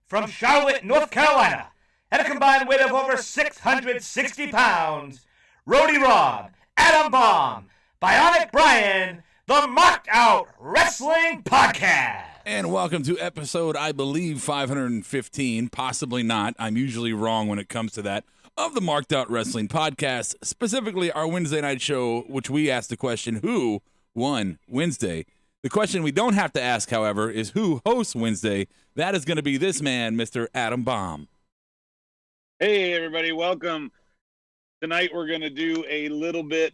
from Charlotte, North Carolina, at a combined weight of over 660 pounds, Roadie Rob, Adam Baum, Bionic Brian, the Marked Out Wrestling Podcast. And welcome to episode, I believe, 515, possibly not. I'm usually wrong when it comes to that, of the Marked Out Wrestling Podcast, specifically our Wednesday night show, which we asked the question, who won Wednesday? The question we don't have to ask, however, is who hosts Wednesday? That is going to be this man, Mr. Adam Baum. Hey, everybody. Welcome. Tonight we're going to do a little bit,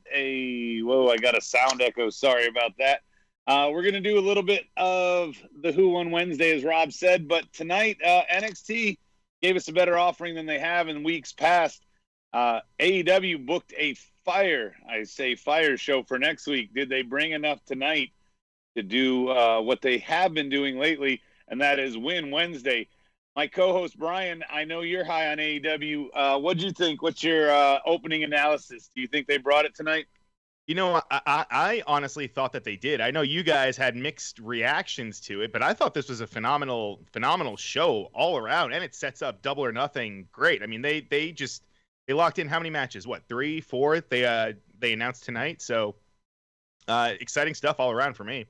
whoa, I got a sound echo. Sorry about that. We're going to do a little bit of the Who Won Wednesday, as Rob said, but tonight NXT gave us a better offering than they have in weeks past. AEW booked a fire show for next week. Did they bring enough tonight to do what they have been doing lately, and that is win Wednesday? My co-host, Brian, I know you're high on AEW. What'd you think? What's your opening analysis? Do you think they brought it tonight? You know, I honestly thought that they did. I know you guys had mixed reactions to it, but I thought this was a phenomenal show all around, and it sets up Double or Nothing great. I mean, they locked in how many matches? What, 3, 4? They announced tonight, so exciting stuff all around for me.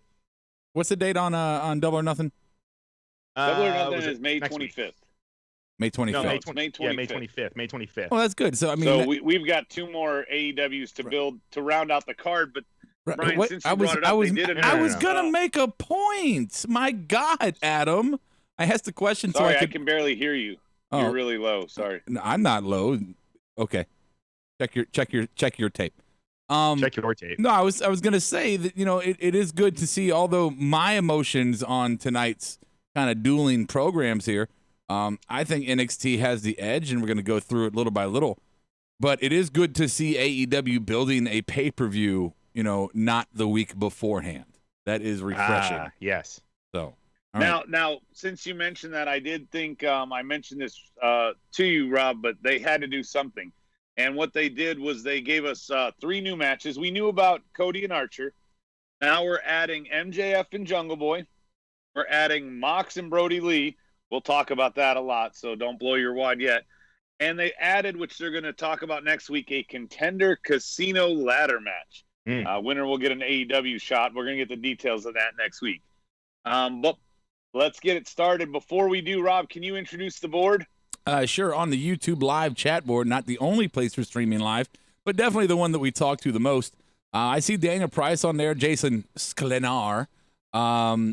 What's the date on Double or Nothing? Double or Nothing is May 25th. May 25th. No, May 25th. Yeah, May 25th. May 25th. Well, that's good. So I mean, we've got 2 more AEWs to build to round out the card. But Brian, since you brought it up, I was gonna gonna make a point. My God, Adam, I asked the question. Sorry, so I can barely hear you. Oh. You're really low. Sorry. No, I'm not low. Okay, check your tape. Check your tape. No, I was gonna say that it is good to see. Although my emotions on tonight's kind of dueling programs here. I think NXT has the edge, and we're going to go through it little by little. But it is good to see AEW building a pay-per-view, not the week beforehand. That is refreshing. Yes. So now, since you mentioned that, I did think I mentioned this to you, Rob, but they had to do something. And what they did was they gave us 3 new matches. We knew about Cody and Archer. Now we're adding MJF and Jungle Boy. We're adding Mox and Brody Lee. We'll talk about that a lot, so don't blow your wad yet. And they added, which they're going to talk about next week, a Contender Casino ladder match. Winner will get an AEW shot. We're going to get the details of that next week. But let's get it started. Before we do, Rob, can you introduce the board? Sure, on the YouTube live chat board, not the only place for streaming live, but definitely the one that we talk to the most. I see Daniel Price on there, Jason Sklenar.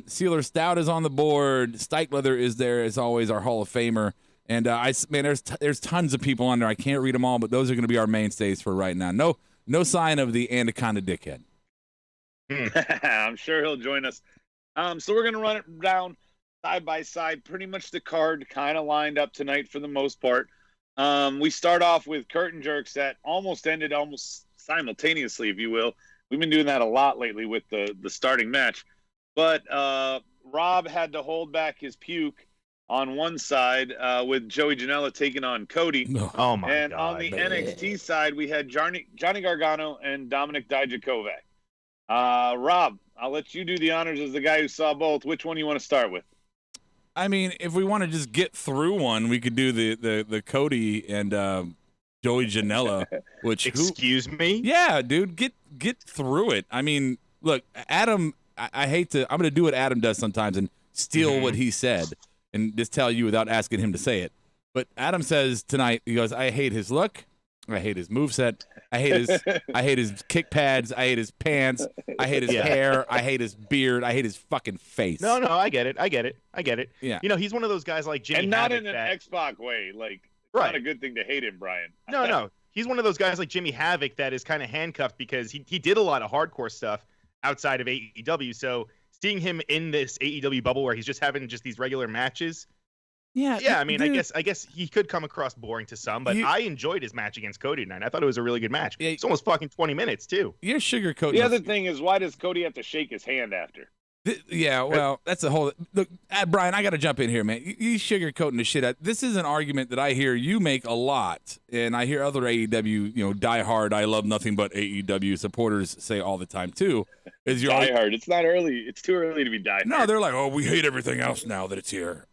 Sealer Stout is on the board. Stikelether is there as always, our Hall of Famer. And there's tons of people on there. I can't read them all, but those are going to be our mainstays for right now. No sign of the Anaconda Dickhead. I'm sure he'll join us. So we're going to run it down side by side. Pretty much the card kind of lined up tonight for the most part. We start off with curtain jerks that ended almost simultaneously, if you will. We've been doing that a lot lately with the starting match. But Rob had to hold back his puke on one side with Joey Janela taking on Cody. Oh, my God. And on the NXT side, we had Johnny Gargano and Dominic Dijakovac. Rob, I'll let you do the honors as the guy who saw both. Which one do you want to start with? I mean, if we want to just get through one, we could do the Cody and Joey Janela. Which Excuse me? Yeah, dude, get through it. I mean, look, Adam... I hate to. I'm going to do what Adam does sometimes and steal what he said and just tell you without asking him to say it. But Adam says tonight, he goes, "I hate his look. I hate his moveset. I hate his kick pads. I hate his pants. I hate his hair. I hate his beard. I hate his fucking face." No, I get it. Yeah. He's one of those guys like Jimmy and not Havoc in an Xbox way. Like, it's not a good thing to hate him, Brian. No. He's one of those guys like Jimmy Havoc that is kind of handcuffed because he did a lot of hardcore stuff outside of AEW, so seeing him in this AEW bubble where he's just having these regular matches, I mean, dude, I guess he could come across boring to some, but I enjoyed his match against Cody tonight. I thought it was a really good match. It's almost fucking 20 minutes too. You're sugarcoating. The other thing is, why does Cody have to shake his hand after? Yeah, well, that's a whole. Look, Brian, I got to jump in here, man. You sugarcoating the shit out. This is an argument that I hear you make a lot, and I hear other AEW, diehard, I love nothing but AEW supporters say all the time too. Is your diehard? It's not early. It's too early to be diehard. No, they're like, oh, we hate everything else now that it's here.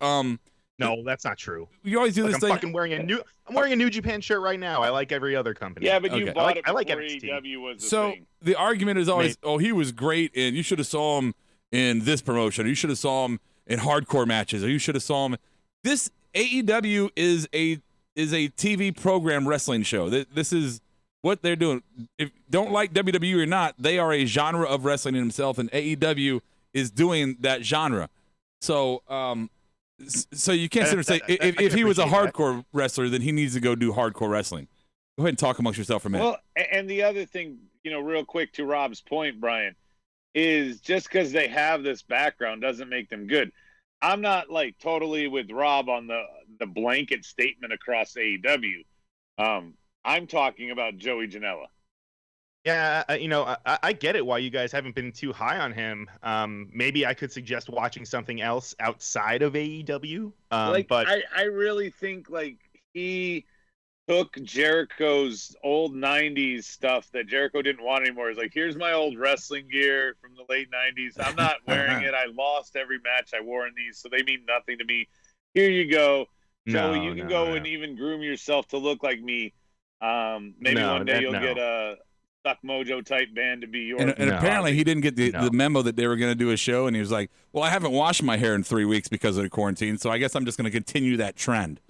No, that's not true. You always do Like, this I'm thing. fucking wearing a New Japan shirt right now. I like every other company. Yeah, but you Okay. bought I like it before NXT. AEW was a So thing. the argument is always, oh, he was great, and you should have saw him in this promotion, or you should have saw him in hardcore matches, or you should have saw him. This AEW is a TV program wrestling show. This is what they're doing. If don't like WWE or not, they are a genre of wrestling in themselves, and AEW is doing that genre. So, so you can't sit there and say if he was a hardcore wrestler, then he needs to go do hardcore wrestling. Go ahead and talk amongst yourself for a minute. Well, and the other thing, real quick to Rob's point, Brian, is just because they have this background doesn't make them good. I'm not like totally with Rob on the blanket statement across AEW. I'm talking about Joey Janela. Yeah, I get it why you guys haven't been too high on him. Maybe I could suggest watching something else outside of AEW. But I really think like he took Jericho's old 90s stuff that Jericho didn't want anymore. He's like, here's my old wrestling gear from the late 90s. I'm not wearing it. I lost every match I wore in these, so they mean nothing to me. Here you go. Joey, you can go and even groom yourself to look like me. Maybe one day you'll get a Stuck Mojo type band to be yours. And apparently he didn't get the memo that they were going to do a show, and he was like, well, I haven't washed my hair in 3 weeks because of the quarantine, so I guess I'm just going to continue that trend.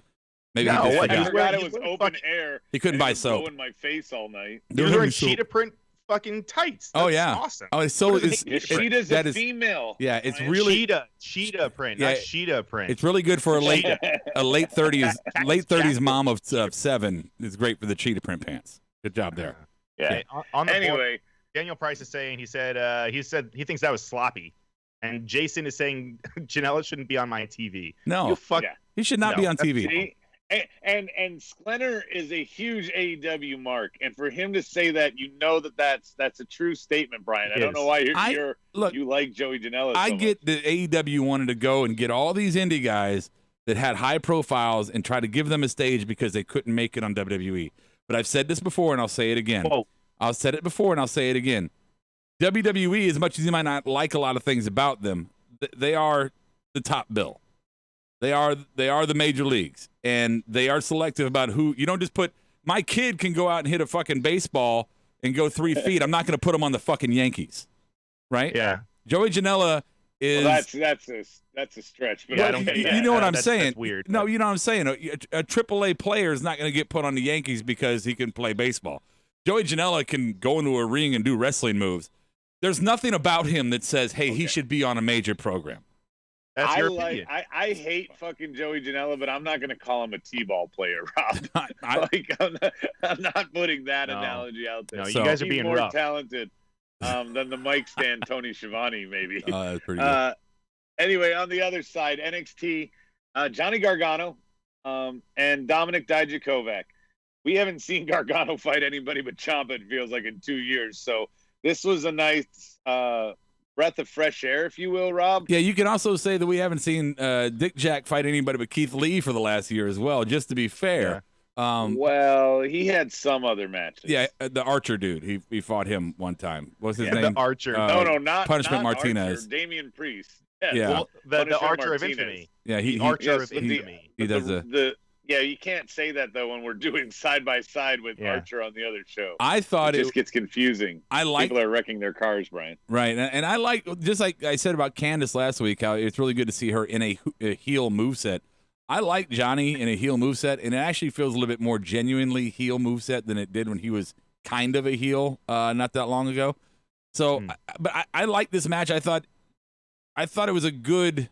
Maybe he just forgot. I forgot it was open air. He couldn't buy soap. Blowing my face all night. He was wearing cheetah print fucking tights. That's awesome. Oh, Cheetah's a female. Yeah, it's really cheetah print, not cheetah print. It's really good for a late 30s mom of 7. It's great for the cheetah print pants. Good job there. Yeah. On the anyway, board, Daniel Price is saying he said he thinks that was sloppy, and Jason is saying Janela shouldn't be on my TV. No, he should not be on TV. See? And Sklenar is a huge AEW mark, and for him to say that, that's a true statement, Brian. I don't know why you like Joey Janela. I get that AEW wanted to go and get all these indie guys that had high profiles and try to give them a stage because they couldn't make it on WWE. But I've said this before, and I'll say it again. I've said it before, and I'll say it again. WWE, as much as you might not like a lot of things about them, they are the top bill. They are the major leagues, and they are selective about who. You don't just put my kid can go out and hit a fucking baseball and go 3 feet. I'm not going to put him on the fucking Yankees, right? Yeah. Joey Janela is. Well, that's a stretch, but I don't get that. You know what I'm saying? That's weird. No, you know what I'm saying. A AAA player is not going to get put on the Yankees because he can play baseball. Joey Janela can go into a ring and do wrestling moves. There's nothing about him that says, "Hey, he should be on a major program." That's your opinion. I hate fucking Joey Janela, but I'm not going to call him a T-ball player, Rob. I'm not putting that analogy out there. No, you guys are being more rough. Talented than the mic stand Tony Schiavone, maybe. That's pretty good. Anyway, on the other side, NXT, Johnny Gargano and Dominic Dijakovic. We haven't seen Gargano fight anybody but Ciampa, it feels like, in 2 years. So this was a nice breath of fresh air, if you will, Rob. Yeah, you can also say that we haven't seen Dick Jack fight anybody but Keith Lee for the last year as well, just to be fair. Yeah. Well, he had some other matches. Yeah, the Archer dude. He fought him one time. What's his name? The Archer. Not Punishment not Martinez. Archer, Damian Priest. Yeah. Well, the Archer of Infamy. Yeah, the Archer of Infamy. He does Yeah, you can't say that though when we're doing side by side with Archer on the other show. I thought it just gets confusing. People are wrecking their cars, Brian. Right, and I like, just like I said about Candice last week, how it's really good to see her in a heel moveset. I like Johnny in a heel moveset, and it actually feels a little bit more genuinely heel moveset than it did when he was kind of a heel not that long ago. So, but I like this match. I thought it was a good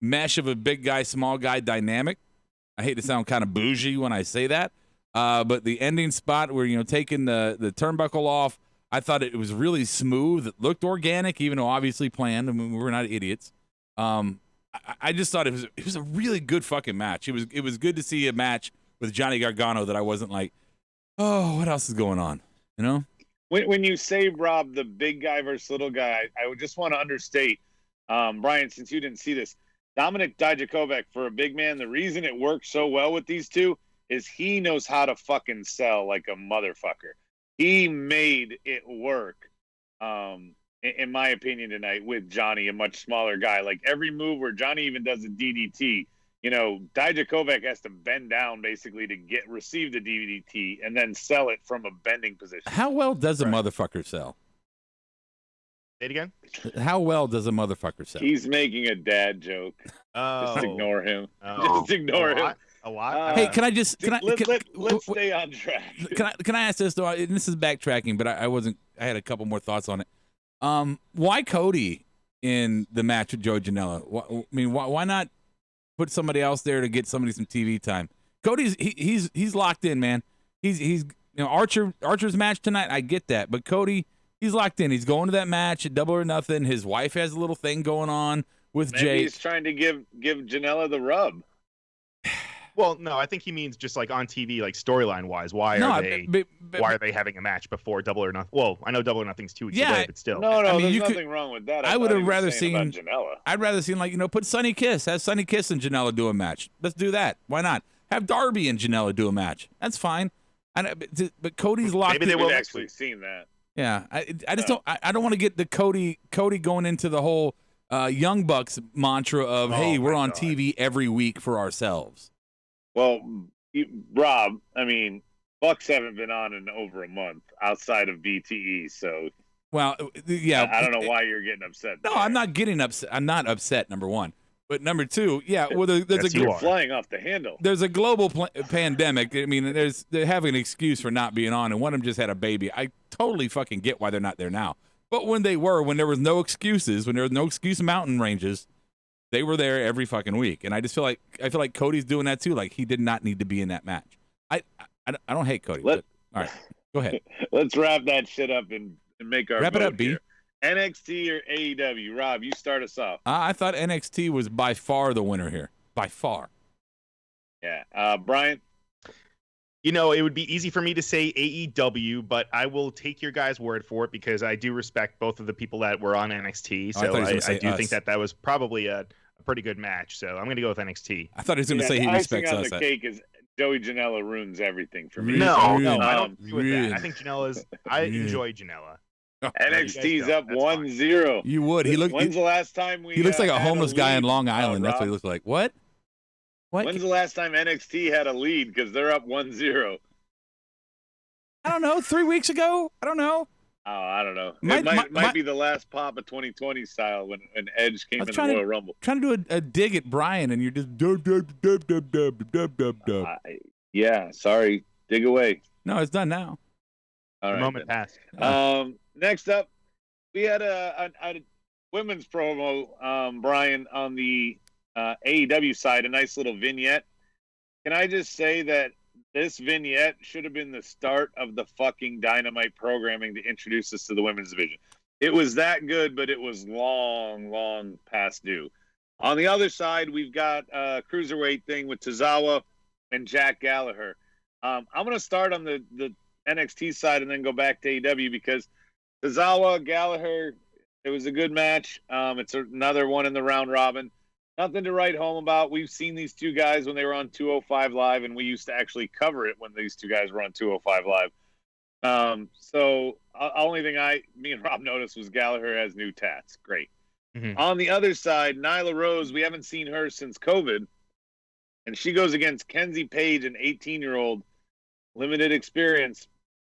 mesh of a big guy, small guy dynamic. I hate to sound kind of bougie when I say that, but the ending spot where, taking the turnbuckle off, I thought it was really smooth. It looked organic, even though obviously planned. I mean, we're not idiots. I just thought it was a really good fucking match. It was good to see a match with Johnny Gargano that I wasn't like, oh, what else is going on? When you say, Rob, the big guy versus little guy, I would just want to understate, Brian, since you didn't see this, Dominic Dijakovic, for a big man, the reason it works so well with these two is he knows how to fucking sell like a motherfucker. He made it work, in my opinion, tonight with Johnny, a much smaller guy. Like every move where Johnny even does a DDT, Dijakovic has to bend down basically to receive the DDT and then sell it from a bending position. How well does a motherfucker sell? Say it again. How well does a motherfucker sell? He's making a dad joke. Oh. Just ignore him. Oh. Just ignore him. A lot. Hey, can I just let's stay on track. Can I ask this though? And this is backtracking, but I had a couple more thoughts on it. Why Cody in the match with Joe Janela? Why not put somebody else there to get somebody some TV time? Cody's he's locked in, man. He's Archer's match tonight. I get that, but Cody, he's locked in. He's going to that match at Double or Nothing. His wife has a little thing going on with Maybe Jake. He's trying to give Janela the rub. Well, no, I think he means just like on TV, like storyline wise. Why are they having a match before Double or Nothing? Well, I know Double or Nothing's 2 weeks away, but still. No, there's nothing wrong with that. I would have rather seen Janela. I'd rather seen put Sunny Kiss, have Sunny Kiss and Janela do a match. Let's do that. Why not? Have Darby and Janela do a match. That's fine. But Cody's locked. Maybe they We've will actually seen that. Yeah, I just don't. I don't want to get the Cody going into the whole Young Bucks mantra of hey, we're on TV every week for ourselves. Well, Rob, Bucks haven't been on in over a month outside of BTE, so. Well, yeah. I don't know why you're getting upset. No, I'm not getting upset. I'm not upset. Number one, but number two, yeah. Well, you're flying off the handle. There's a global pandemic. They have an excuse for not being on, and one of them just had a baby. I totally fucking get why they're not there now. But when there was no excuses, when there was no excuse mountain ranges, they were there every fucking week. And I just feel like Cody's doing that too. Like he did not need to be in that match. I don't hate Cody. All right, go ahead. Let's wrap that shit up and make our wrap it up, B. NXT or AEW? Rob, you start us off. I thought NXT was by far the winner here. By far. Yeah. Brian? It would be easy for me to say AEW, but I will take your guys' word for it because I do respect both of the people that were on NXT. So I do think that was probably a pretty good match. So I'm going to go with NXT. I thought he was going to say he respects us. The cake is Joey Janela ruins everything for me. No, I don't agree with that. I think I enjoy Janela. NXT's up 1-0. You would. When's the last time he looks like a homeless guy in Long Island. That's what he looks like. What? When's the last time NXT had a lead? Because they're up 1-0. I don't know. 3 weeks ago? I don't know. Oh, I don't know. It might be the last pop of 2020 style when Edge came in the Royal Rumble. Trying to do a dig at Brian, and you're just dub. Yeah, sorry. Dig away. No, it's done now. All right. Moment passed. Next up, we had a women's promo, Brian, on the AEW side, a nice little vignette. Can I just say that this vignette should have been the start of the fucking Dynamite programming to introduce us to the women's division. It was that good, but it was long past due. On the other side, we've got a cruiserweight thing with Tozawa and Jack Gallagher. I'm going to start on the NXT side and then go back to AEW because Tozawa, Gallagher, it was a good match. It's another one in the round robin. Nothing to write home about. We've seen these two guys when they were on 205 Live, and we used to actually cover it when these two guys were on 205 Live. So only thing me and Rob noticed was Gallagher has new tats. Great. Mm-hmm. On the other side, Nyla Rose, we haven't seen her since COVID, and she goes against Kenzie Page, an 18-year-old, limited experience.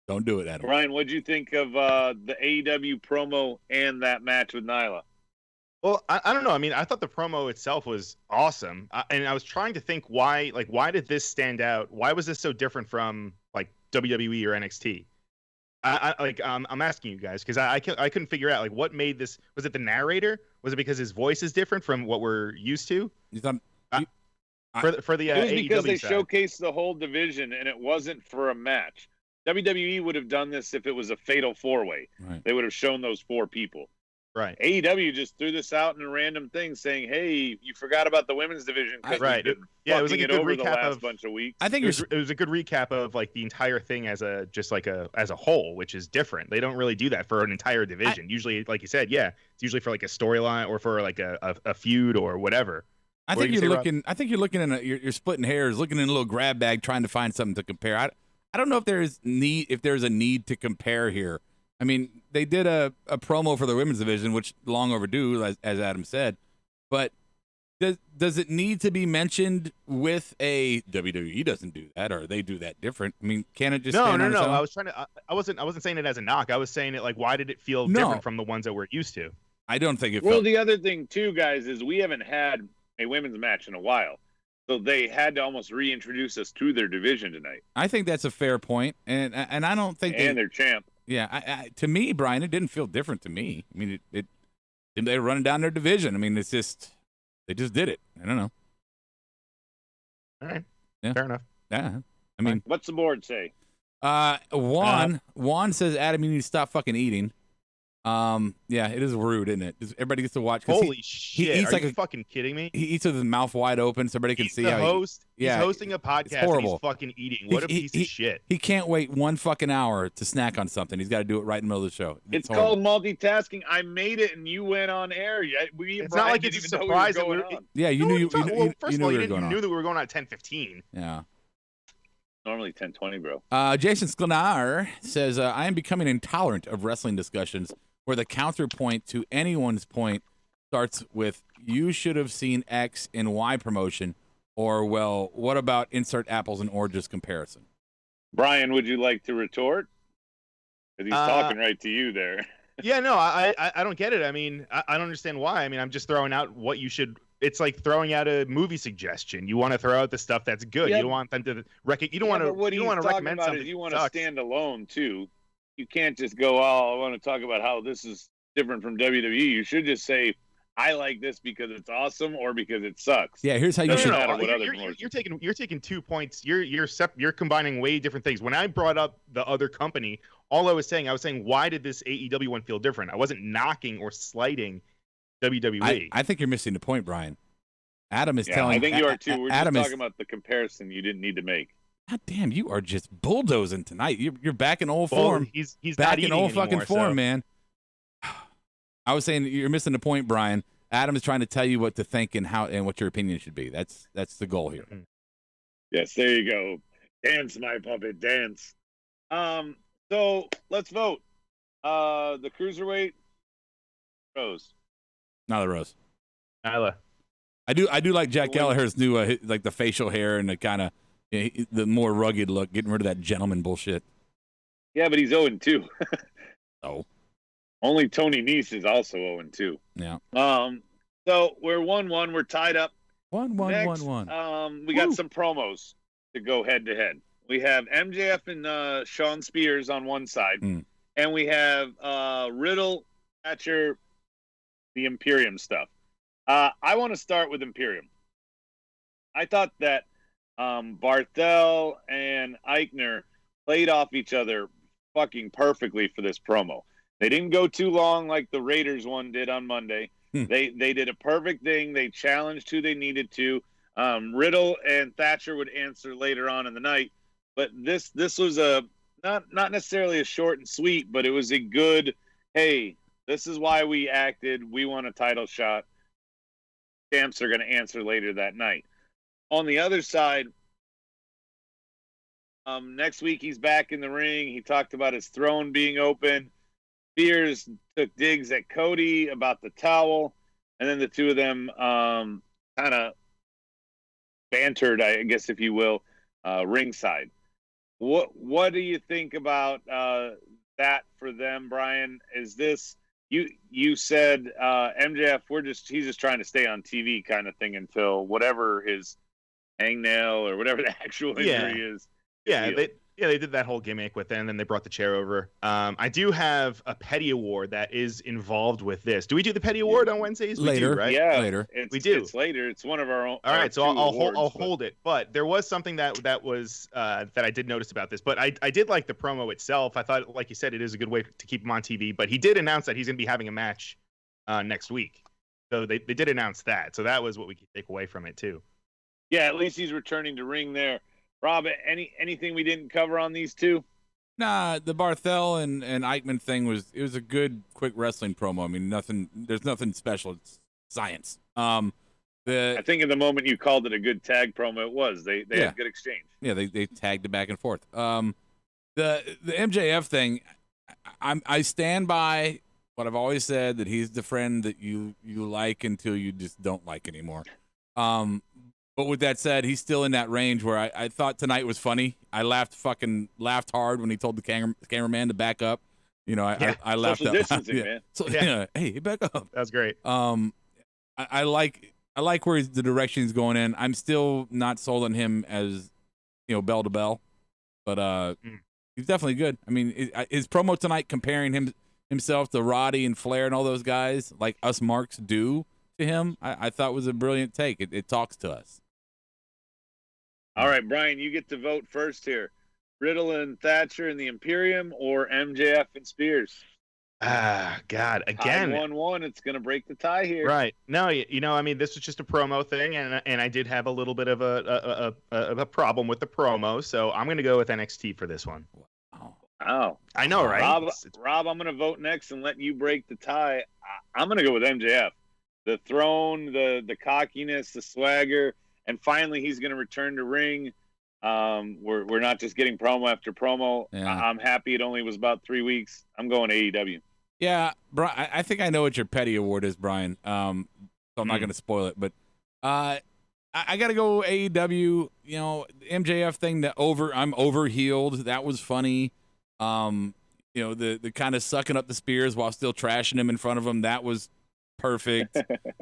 Don't do it, Adam. Brian, what'd you think of the AEW promo and that match with Nyla? Well, I don't know. I thought the promo itself was awesome, and I was trying to think why did this stand out? Why was this so different from like WWE or NXT? I'm asking you guys because I couldn't figure out what made this. Was it the narrator? Was it because his voice is different from what we're used to? For the it was AEW because they side. Showcased the whole division, and it wasn't for a match. WWE would have done this if it was a fatal four-way. Right. They would have shown those four people. Right. AEW just threw this out in a random thing saying, hey, you forgot about the women's division. Right. It was like a good recap of bunch of weeks. I think it was a good recap of the entire thing as a whole, which is different. They don't really do that for an entire division. Usually, like you said, it's usually for a storyline or for a feud or whatever. I think you're looking in you're splitting hairs, looking in a little grab bag, trying to find something to compare. I don't know if there's a need to compare here. They did a promo for the women's division, which long overdue, as Adam said. But Does it need to be mentioned with a WWE doesn't do that, or they do that different? I mean, can it just No. stand on its own? I was trying to. I wasn't saying it as a knock. I was saying it like, why did it feel No. different from the ones that we're used to? I don't think it. Well, felt, the other thing too, guys, is we haven't had a women's match in a while, so they had to almost reintroduce us to their division tonight. I think that's a fair point, and I don't think And their champ. Yeah, to me, Brian, it didn't feel different to me. I mean, they were running down their division. I mean, it's just they just did it. I don't know. All right. Yeah. Fair enough. Yeah, I mean, What's the board say? Juan says, Adam, you need to stop fucking eating. Yeah, it is rude, isn't it? Everybody gets to watch. Holy shit! eats Are like you fucking kidding me? He eats with his mouth wide open, so everybody can He's see the how host. Yeah, he's hosting a podcast. And horrible. he's fucking eating. What a piece of shit. He can't wait 1 fucking hour to snack on something. He's got to do it right in the middle of the show. It's called multitasking. I made it, and you went on air. It's not like it's a surprise that we're. Yeah, you knew. First of all, you knew that we were going on at 10:15. Yeah. Normally 10:20, bro. Jason Sklenar says, I am becoming intolerant of wrestling discussions where the counterpoint to anyone's point starts with, you should have seen X in Y promotion, or, well, what about insert apples and oranges comparison? Brian, would you like to retort? Because he's talking right to you there. Yeah, no, I don't get it. I mean, I don't understand why. I mean, I'm just throwing out what you should. It's like throwing out a movie suggestion. You want to throw out the stuff that's good. Yep. You don't want them to You don't want to. What you don't want to recommend about something. is you want to stand alone too. You can't just go, oh, I want to talk about how this is different from WWE. You should just say, I like this because it's awesome or because it sucks. Yeah, here's how you Doesn't should. matter what other You're taking 2 points. You're combining way different things. When I brought up the other company, all I was saying why did this AEW one feel different? I wasn't knocking or slighting WWE. I think you're missing the point, Brian. Adam is telling. I think you are too. We're Adam just talking about the comparison you didn't need to make. God damn, you are just bulldozing tonight. You're back in old form. He's back in old fucking form, so. man. I was saying you're missing the point, Brian. Adam is trying to tell you what to think and how and what your opinion should be. That's the goal here. Yes, there you go. Dance, my puppet, dance. So let's vote. The cruiserweight Rose. Not the Rose. Nyla. I do like Jack Gallagher's new like the facial hair and the kind of the more rugged look, getting rid of that gentleman bullshit. Yeah, but he's 0-2. Oh. Only Tony Nese is also 0-2. Yeah. So we're 1-1. We're tied up. 1-1-1-1. We got some promos to go head to head. We have MJF and Sean Spears on one side, and we have Riddle, Thatcher, the Imperium stuff. I want to start with Imperium. I thought that Barthel and Eichner played off each other fucking perfectly for this promo. They didn't go too long like the Raiders one did on Monday. They did a perfect thing. They challenged who they needed to. Riddle and Thatcher would answer later on in the night, but this was a not necessarily a short and sweet, but it was a good, hey, this is why we acted. We want a title shot. Champs are going to answer later that night. On the other side, next week he's back in the ring. He talked about his throne being open. Spears took digs at Cody about the towel, and then the two of them kind of bantered, I guess, if you will, ringside. What do you think about that for them, Brian? Is this you said MJF? He's just trying to stay on TV, kind of thing, until whatever his hangnail or whatever the actual injury is. Yeah, they did that whole gimmick with it, and then they brought the chair over. I do have a petty award that is involved with this. Do we do the petty award on Wednesdays? Later, we do, right? Yeah, later. We do. It's later. It's one of our own. All right, so I'll hold it. But there was something that was that I did notice about this. But I did like the promo itself. I thought, like you said, it is a good way to keep him on TV. But he did announce that he's going to be having a match next week. So they did announce that. So that was what we could take away from it too. Yeah, at least he's returning to ring there. Rob, anything we didn't cover on these two? Nah, the Barthel and Eichmann thing was a good, quick wrestling promo. I mean, there's nothing special. It's science. I think in the moment you called it a good tag promo, it was. They had good exchange. Yeah, they tagged it back and forth. The MJF thing, I stand by what I've always said, that he's the friend that you like until you just don't like anymore. But with that said, he's still in that range where I thought tonight was funny. I laughed hard when he told the cameraman to back up. You know, I laughed Social out. distancing, Yeah. man. So, Yeah. Hey, back up. That was great. I like where the direction he's going in. I'm still not sold on him as, bell to bell, but he's definitely good. I mean, his promo tonight comparing himself to Roddy and Flair and all those guys, like us marks do to him, I thought was a brilliant take. It talks to us. All right, Brian, you get to vote first here. Riddle and Thatcher and the Imperium, or MJF and Spears? God, again. 1-1. It's going to break the tie here. Right. No, I mean, this was just a promo thing, and I did have a little bit of a problem with the promo, so I'm going to go with NXT for this one. Oh. I know, right? Rob, I'm going to vote next and let you break the tie. I'm going to go with MJF. The throne, the cockiness, the swagger, and finally he's going to return to ring. We're not just getting promo after promo. Yeah. I'm happy it only was about 3 weeks. I'm going AEW. Yeah, Brian, I think I know what your petty award is, Brian. So I'm not going to spoil it, but I got to go AEW. MJF thing I'm overhealed. That was funny. The kind of sucking up the spears while still trashing him in front of him. That was perfect.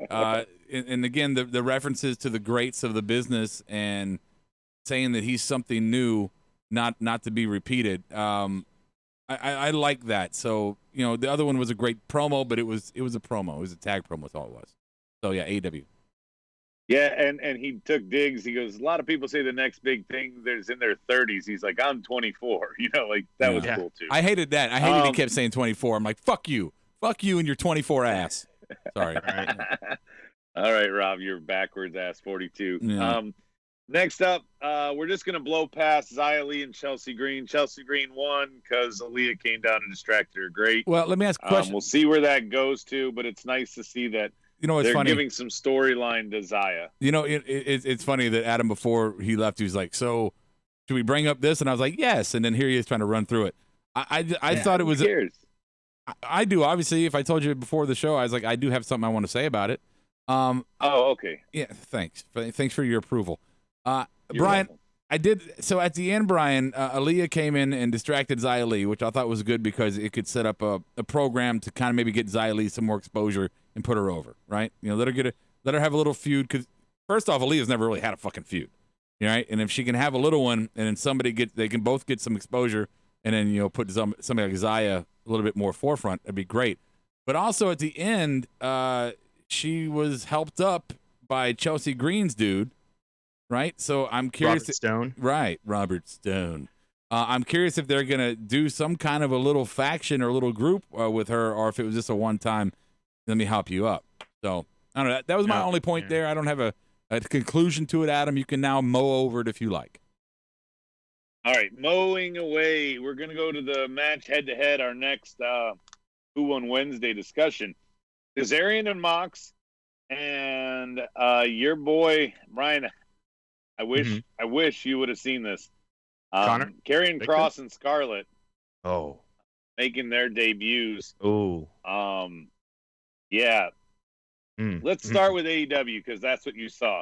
And again, the references to the greats of the business and saying that he's something new, not to be repeated. I like that. So, the other one was a great promo, but it was a promo. It was a tag promo. That's all it was. So yeah, AEW. Yeah, and he took digs. He goes, a lot of people say the next big thing there's in their 30s. He's like, I'm 24. That was cool too. I hated that. I hated he kept saying 24. I'm like, fuck you and your 24 ass. Sorry. All right, Rob, you're backwards ass 42. Yeah. Next up, we're just going to blow past Xia Li and Chelsea Green. Chelsea Green won because Aaliyah came down and distracted her. Great. Well, let me ask a question. We'll see where that goes to, but it's nice to see that it's they're funny. giving some storyline to Xia. It's funny that Adam, before he left, he was like, so should we bring up this? And I was like, yes. And then here he is trying to run through it. I thought it was. Who cares? I do. Obviously, if I told you before the show, I was like, I do have something I want to say about it. Okay. Yeah, thanks. Thanks for your approval. You're Brian, welcome. I did. So at the end, Brian, Aaliyah came in and distracted Xia Li, which I thought was good because it could set up a program to kind of maybe get Xia Li some more exposure and put her over, right? Let her have a little feud. Because first off, Aaliyah's never really had a fucking feud, right? And if she can have a little one, and then they can both get some exposure, and then put somebody like Xia a little bit more forefront, that'd be great. But also at the end, she was helped up by Chelsea Green's dude. Right, so I'm curious. Robert Stone. Right, Robert Stone. I'm curious if they're gonna do some kind of a little faction or a little group with her, or if it was just a one-time. Let me help you up. So I don't know. That was my only point there. I don't have a conclusion to it, Adam. You can now mow over it if you like. All right, mowing away. We're gonna go to the match head-to-head. Our next Who Won Wednesday discussion. Kazarian and Mox, and your boy Brian. I wish you would have seen this. Connor? Karrion Kross and Scarlett. Oh. Making their debuts. Oh. Yeah. Let's start with AEW because that's what you saw.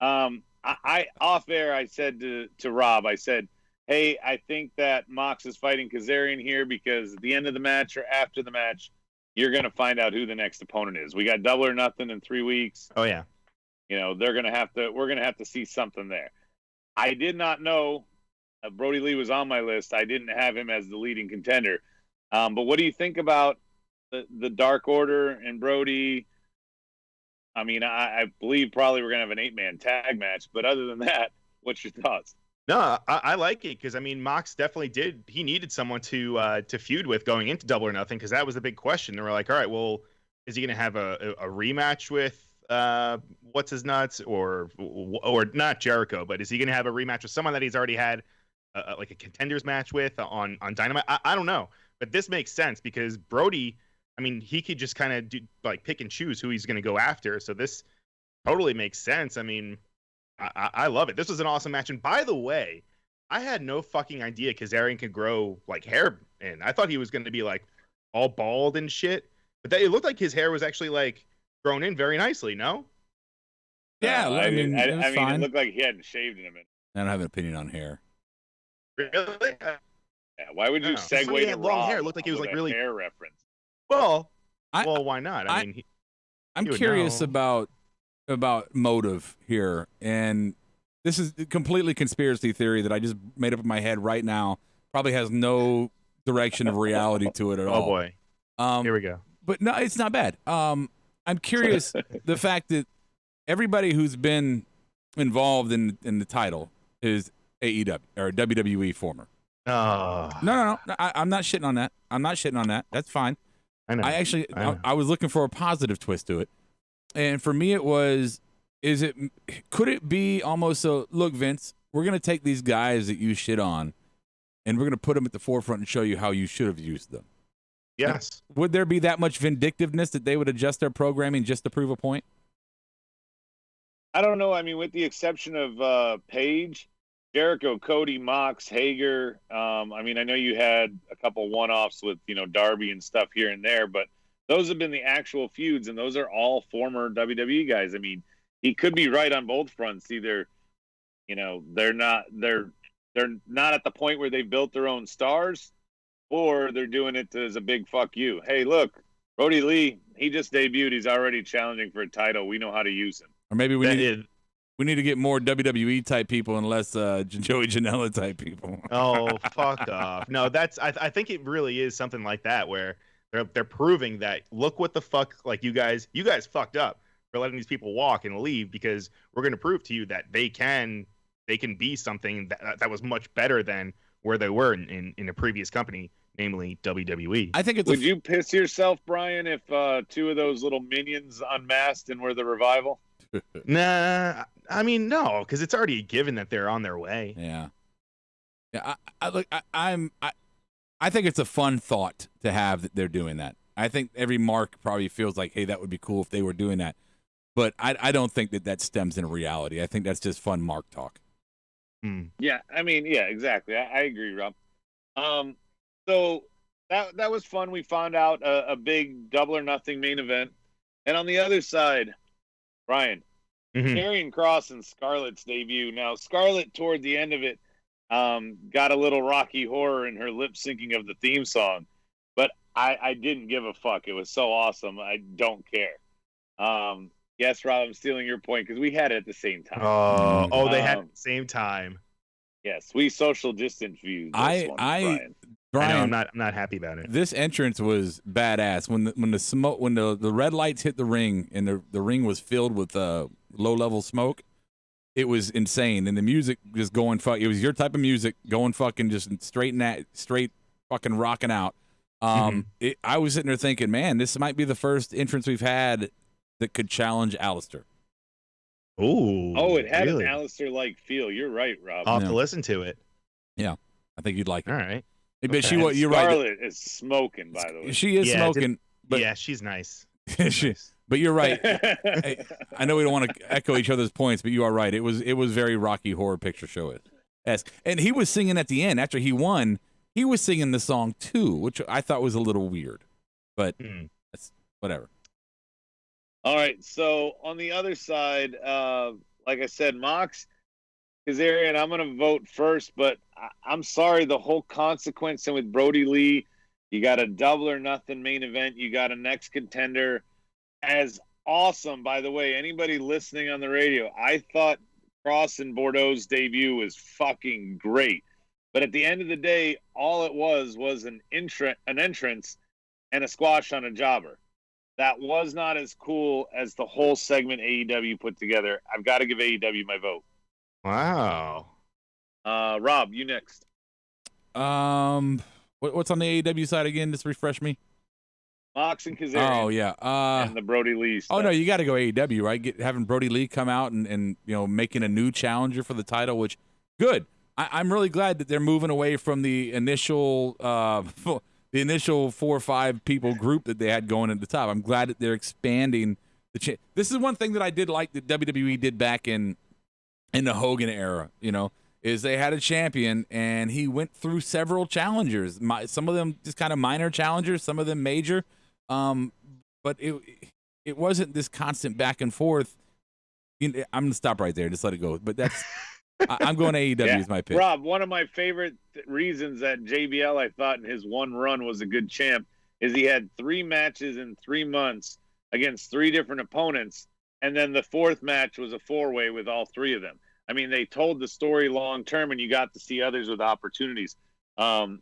I off air, I said to Rob, I said, hey, I think that Mox is fighting Kazarian here because at the end of the match or after the match, you're going to find out who the next opponent is. We got Double or Nothing in 3 weeks. Oh, yeah. We're going to have to see something there. I did not know Brody Lee was on my list. I didn't have him as the leading contender. But what do you think about the Dark Order and Brody? I mean, I believe probably we're going to have an 8-man tag match. But other than that, what's your thoughts? No, I like it because, I mean, Mox definitely did. He needed someone to feud with going into Double or Nothing because that was the big question. They were like, all right, well, is he going to have a rematch with what's his nuts or not Jericho, but is he going to have a rematch with someone that he's already had like a contenders match with on Dynamite? I don't know, but this makes sense because Brody, I mean, he could just kind of pick and choose who he's going to go after. So this totally makes sense. I mean, I love it. This was an awesome match. And by the way, I had no fucking idea Kazarian could grow hair in. I thought he was going to be all bald and shit, but it looked like his hair was actually grown in very nicely. No? Yeah, I mean, it was fine. It looked like he hadn't shaved in a minute. I don't have an opinion on hair. Really? Yeah, why would you segue Somebody to had long Rob hair. It looked like he was with like a really. hair reference? Well, why not? I mean, I'm he would curious know. about motive here, and this is completely conspiracy theory that I just made up in my head right now. Probably has no direction of reality to it at all. Oh boy, here we go. But no, it's not bad. I'm curious the fact that everybody who's been involved in the title is AEW or WWE former. Oh. No. I'm not shitting on that. I'm not shitting on that. That's fine. I know. I was looking for a positive twist to it. And for me, it was, could it be almost so, look, Vince, we're going to take these guys that you shit on and we're going to put them at the forefront and show you how you should have used them. Yes. And would there be that much vindictiveness that they would adjust their programming just to prove a point? I don't know. I mean, with the exception of Paige, Jericho, Cody, Mox, Hager. I mean, I know you had a couple one-offs with, Darby and stuff here and there, but those have been the actual feuds, and those are all former WWE guys. I mean, he could be right on both fronts. Either, they're not at the point where they've built their own stars, or they're doing it as a big fuck you. Hey, look, Brody Lee, he just debuted. He's already challenging for a title. We know how to use him. Or maybe we need to get more WWE type people and less Joey Janela type people. Oh, fuck off. No, I think it really is something like that where they're proving that, look what the fuck, like you guys fucked up for letting these people walk and leave, because we're going to prove to you that they can be something that was much better than where they were in a previous company, namely WWE. I think Would you piss yourself, Brian, if two of those little minions unmasked and were the Revival? Nah, I mean, no, because it's already a given that they're on their way. Yeah. I think it's a fun thought to have that they're doing that. I think every mark probably feels like, hey, that would be cool if they were doing that. But I don't think that stems in reality. I think that's just fun mark talk. Yeah, I mean, yeah, exactly. I agree, Rob. So that was fun. We found out a big Double or Nothing main event. And on the other side, Brian, Karrion Kross and Scarlett's debut. Now, Scarlett, toward the end of it, got a little Rocky Horror in her lip syncing of the theme song. But I didn't give a fuck. It was so awesome. I don't care. Yes, Rob, I'm stealing your point because we had it at the same time. Oh, they had it at the same time. Yes, we social distance viewed this one, Brian. I know, I'm not happy about it. This entrance was badass. When the red lights hit the ring and the ring was filled with low level smoke, it was insane. And the music just going it was your type of music going fucking just straight fucking rocking out. I was sitting there thinking, man, this might be the first entrance we've had that could challenge Alistair. Oh, it had an Alistair-like feel. You're right, Rob. I'll have to listen to it. Yeah, I think you'd like it. All right. But you're right. Scarlett is smoking, by the way. She is smoking. But yeah, she's nice. But you're right. I know we don't want to echo each other's points, but you are right. It was very Rocky Horror Picture Show-esque. And he was singing at the end after he won. He was singing the song too, which I thought was a little weird. But that's whatever. All right, so on the other side, like I said, Mox, Kazarian, I'm going to vote first, but I'm sorry, the whole consequence, and with Brody Lee, you got a Double or Nothing main event, you got a next contender. As awesome, by the way, anybody listening on the radio, I thought Kross and Bordeaux's debut was fucking great. But at the end of the day, all it was an entrance and a squash on a jobber. That was not as cool as the whole segment AEW put together. I've got to give AEW my vote. Wow. Rob, you next. What's on the AEW side again? Just refresh me. Mox and Kazarian. Oh yeah. And the Brody Lee stuff. Oh no, you got to go AEW, right? Having Brody Lee come out and making a new challenger for the title, which good. I'm really glad that they're moving away from the initial 4 or 5 people group that they had going at the top. I'm glad that they're expanding the This is one thing that I did like that WWE did back in the Hogan era, is they had a champion and he went through several challengers. Some of them just kind of minor challengers, some of them major. But it wasn't this constant back and forth. I'm gonna stop right there. Just let it go. But that's I'm going AEW Yeah. is my pick. Rob, one of my favorite reasons that JBL, I thought in his one run was a good champ, is he had 3 matches in 3 months against 3 different opponents, and then the 4th match was a 4-way with all 3 of them. I mean, they told the story long term, and you got to see others with opportunities. Brian,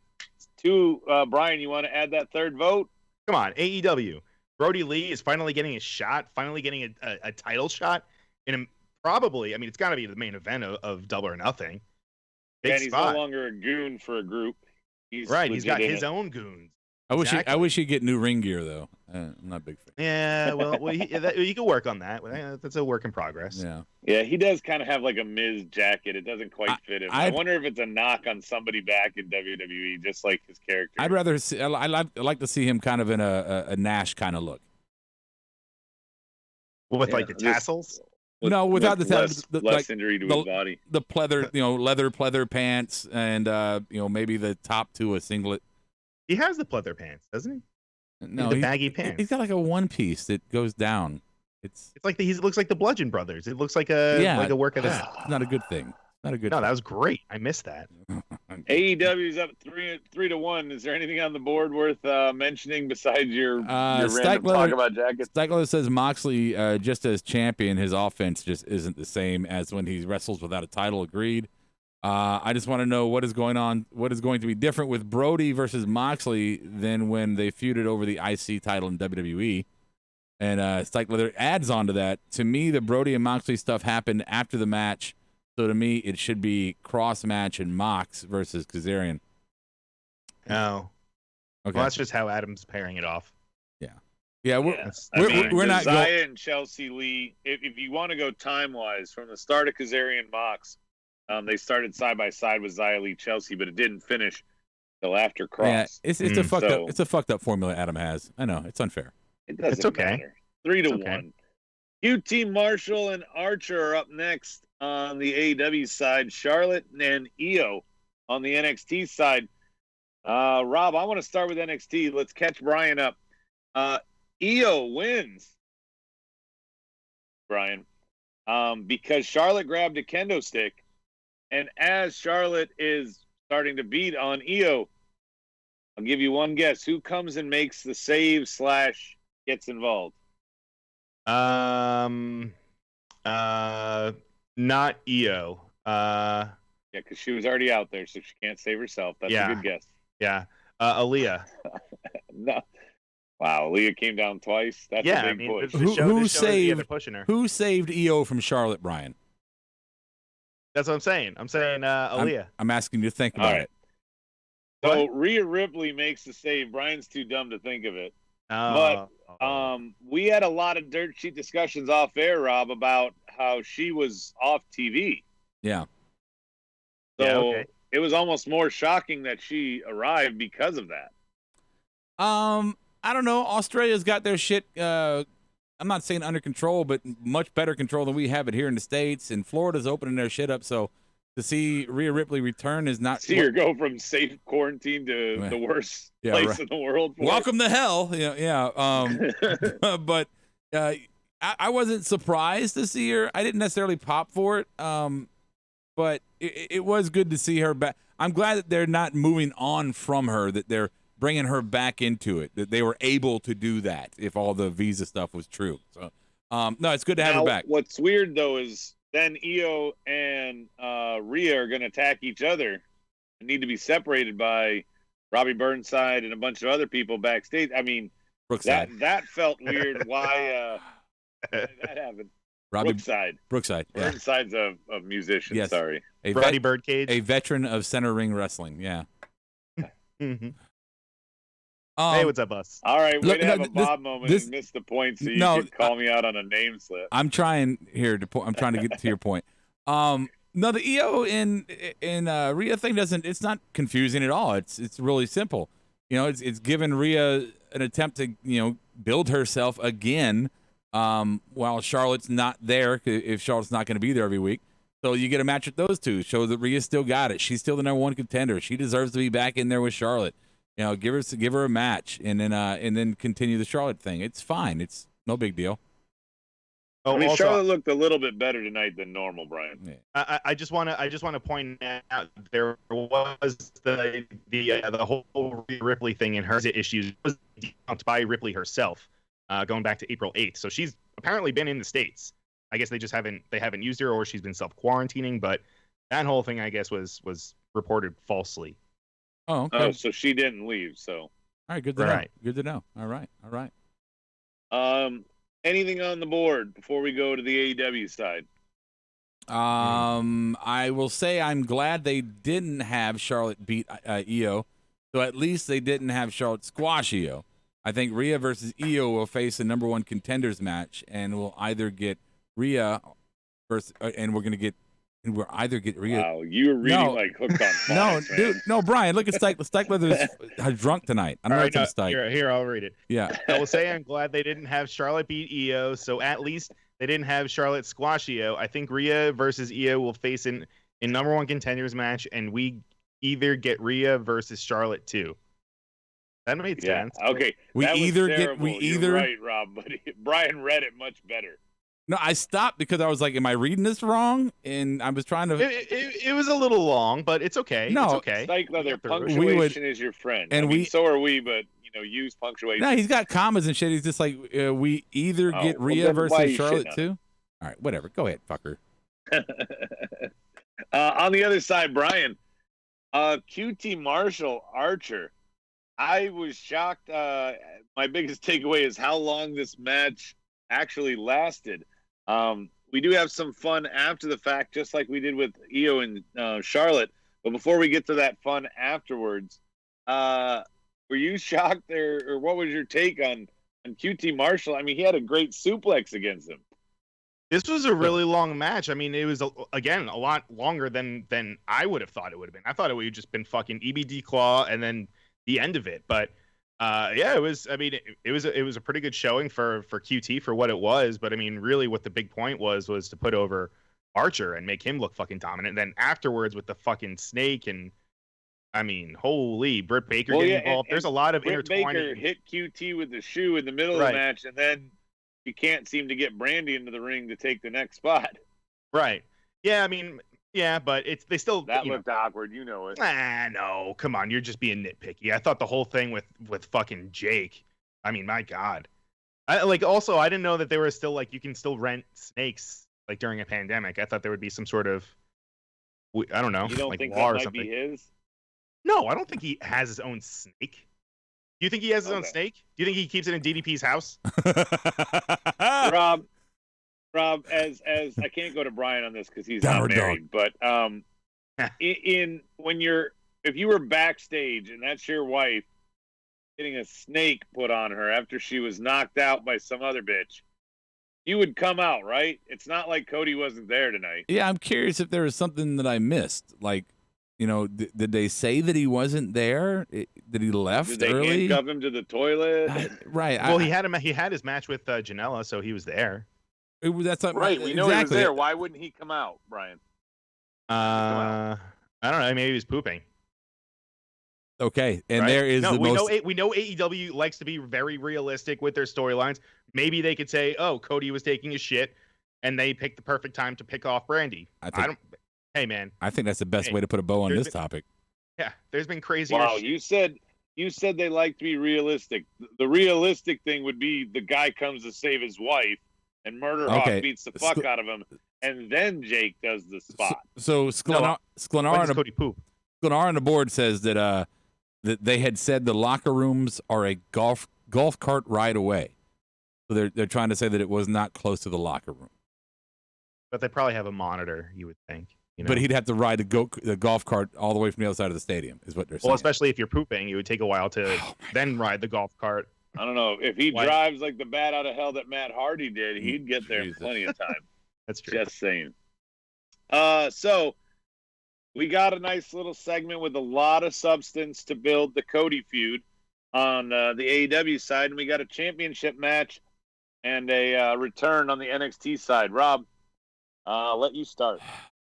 you want to add that 3rd vote? Come on, AEW. Brody Lee is finally getting a shot, finally getting a title shot in probably. I mean, it's got to be the main event of Double or Nothing. Big And he's spot. no longer a goon for a group. He's Right, he's got legit in his it. own goons. I Exactly. wish he'd get new ring gear though. I'm not a big fan. Yeah, well, you can work on that. That's a work in progress. Yeah. Yeah, he does kind of have like a Miz jacket. It doesn't quite fit him. I wonder if it's a knock on somebody back in WWE, just like his character. I'd rather see. I like to see him kind of in a Nash kind of look. With like the tassels. No, without the less like, injury to his body. The pleather, leather pleather pants, and maybe the top to a singlet. He has the pleather pants, doesn't he? No, the baggy pants. He's got like a one piece that goes down. It's like he looks like the Bludgeon Brothers. It looks like a work of that. It's not a good thing. Not a good. No, thing. that was great. I missed that. AEW's up 3-1. Is there anything on the board worth mentioning besides your random talk about jackets? Stykler says Moxley, just as champion, his offense just isn't the same as when he wrestles without a title. Agreed. I just want to know what is going to be different with Brody versus Moxley than when they feuded over the IC title in WWE. And Stykler adds on to that. To me, the Brody and Moxley stuff happened after the match. So to me, it should be cross match and Mox versus Kazarian. Oh, okay. Well, that's just how Adam's pairing it off. Yeah, we're not Zaya and Chelsea Lee. If you want to go time wise, from the start of Kazarian Mox, they started side by side with Zaya Lee Chelsea, but it didn't finish till after Cross. Yeah, it's a fucked up formula Adam has. I know it's unfair. It doesn't It's okay. matter. 3-1. QT Marshall and Archer are up next on the AEW side. Charlotte and Io on the NXT side. Rob, I want to start with NXT. Let's catch Brian up. Io wins, Brian, because Charlotte grabbed a kendo stick, and as Charlotte is starting to beat on Io, I'll give you one guess. Who comes and makes the save / gets involved? Not Io. Yeah, because she was already out there, so she can't save herself. That's a good guess. Yeah. Aaliyah. No. Wow, Aaliyah came down twice. That's a big push. Who saved? They're pushing her. Who saved Io from Charlotte, Brian? That's what I'm saying. I'm saying Aaliyah. I'm asking you to think about it. So Rhea Ripley makes the save. Brian's too dumb to think of it. But we had a lot of dirt sheet discussions off air, Rob, about how she was off TV. Yeah. So it was almost more shocking that she arrived because of that. I don't know. Australia's got their shit. I'm not saying under control, but much better control than we have it here in the States. And Florida's opening their shit up. So to see Rhea Ripley return is not. See her go from safe quarantine to the worst place in the world. Welcome to hell. Yeah. But I wasn't surprised to see her. I didn't necessarily pop for it. But it was good to see her back. I'm glad that they're not moving on from her, that they're bringing her back into it, that they were able to do that if all the visa stuff was true. So, no, it's good to have her back. What's weird, though, is then Io and Rhea are going to attack each other and need to be separated by Robbie Burnside and a bunch of other people backstage. I mean, that felt weird. Why did that happen? Brookside. Yeah. Burnside's a musician. Yes. Sorry. Roddy Birdcage. A veteran of center ring wrestling. Yeah. Mm-hmm. Hey, what's up, Bus? All right, way to have a Bob moment and miss the point so you could call me out on a name slip. I'm trying here I'm trying to get to your point. No, the Io and Rhea thing it's not confusing at all. It's really simple. It's given Rhea an attempt to build herself again. While Charlotte's not there, if Charlotte's not going to be there every week. So you get a match with those two. Show that Rhea still got it. She's still the number one contender. She deserves to be back in there with Charlotte. Give her a match and then continue the Charlotte thing. It's fine. It's no big deal. Oh, I mean, also, Charlotte looked a little bit better tonight than normal, Brian. Yeah. I just want to point out there was the whole Rhea Ripley thing in her issues was debunked by Ripley herself, going back to April 8th. So she's apparently been in the States. I guess they haven't used her, or she's been self-quarantining. But that whole thing, I guess, was reported falsely. Oh, okay. Oh, so she didn't leave. So All right, good to know. Good to know. All right. Anything on the board before we go to the AEW side? I will say I'm glad they didn't have Charlotte beat Io, so at least they didn't have Charlotte squash Io. I think Rhea versus Io will face a number 1 contenders match, and we'll either get Rhea versus, and we'll either get Rhea. Wow, you were reading like hooked on phonics, No, man. dude, no, Brian, look at Stikelether's drunk tonight. I don't know what's in Stike. Here, I'll read it. Yeah. I will say I'm glad they didn't have Charlotte beat Io, so at least they didn't have Charlotte squash Io. I think Rhea versus Io will face in number 1 contenders match, and we either get Rhea versus Charlotte too. That made sense. Okay. You're right, Rob, but Brian read it much better. No, I stopped because I was like, am I reading this wrong? And I was trying to. It was a little long, but it's okay. No, it's okay. Stikelether, punctuation is your friend. And so are we, but use punctuation. No, he's got commas and shit. He's just like, we either get Rhea versus Charlotte too. All right, whatever. Go ahead, fucker. On the other side, Brian, QT Marshall Archer. I was shocked. My biggest takeaway is how long this match actually lasted. We do have some fun after the fact, just like we did with Io and Charlotte. But before we get to that fun afterwards, were you shocked or what was your take on QT Marshall? I mean, he had a great suplex against him. This was a really long match. I mean, it was, again, a lot longer than I would have thought it would have been. I thought it would have just been fucking EBD Claw and then the end of it. But it was. I mean, it was a pretty good showing for QT for what it was. But I mean, really, what the big point was to put over Archer and make him look fucking dominant. And then afterwards with the fucking snake and, I mean, holy, Britt Baker getting involved. There's a lot of intertwining. Baker hit QT with the shoe in the middle of the match, and then he can't seem to get Brandy into the ring to take the next spot. Right. Yeah. I mean. Yeah, but they still looked awkward. You know it. No, come on, you're just being nitpicky. I thought the whole thing with fucking Jake. I mean, my God. I didn't know that they were still you can still rent snakes during a pandemic. I thought there would be some sort of, I don't know, you don't think law that or something. Might be his? No, I don't think he has his own snake. Do you think he has his own snake? Do you think he keeps it in DDP's house? Rob, as I can't go to Brian on this because he's not married, but if you were backstage and that's your wife getting a snake put on her after she was knocked out by some other bitch, you would come out, right? It's not like Cody wasn't there tonight. Yeah, I'm curious if there was something that I missed. Did they say that he wasn't there? Did he left Did they early? handcuff him to the toilet? Right. Well, he had his match with Janela, so he was there. That's not right. We know he was there. Why wouldn't he come out, Brian? I don't know. Maybe he was pooping. Okay, and there is we know AEW likes to be very realistic with their storylines. Maybe they could say, "Oh, Cody was taking a shit," and they picked the perfect time to pick off Brandy. Hey, man. I think that's the best way to put a bow on this topic. Yeah, there's been crazier. Wow, shit. you said they like to be realistic. The realistic thing would be the guy comes to save his wife. And Murder Hawk beats the fuck out of him, and then Jake does the spot. So Sklenar on the board says that they had said the locker rooms are a golf cart ride away. So they're trying to say that it was not close to the locker room. But they probably have a monitor, you would think. But he'd have to ride the golf cart all the way from the other side of the stadium, is what they're saying. Well, especially if you're pooping, it would take a while to then ride the golf cart. I don't know. If he drives like the bat out of hell that Matt Hardy did, he'd get there in plenty of time. That's true. Just saying. So we got a nice little segment with a lot of substance to build the Cody feud on the AEW side, and we got a championship match and a return on the NXT side. Rob, let you start.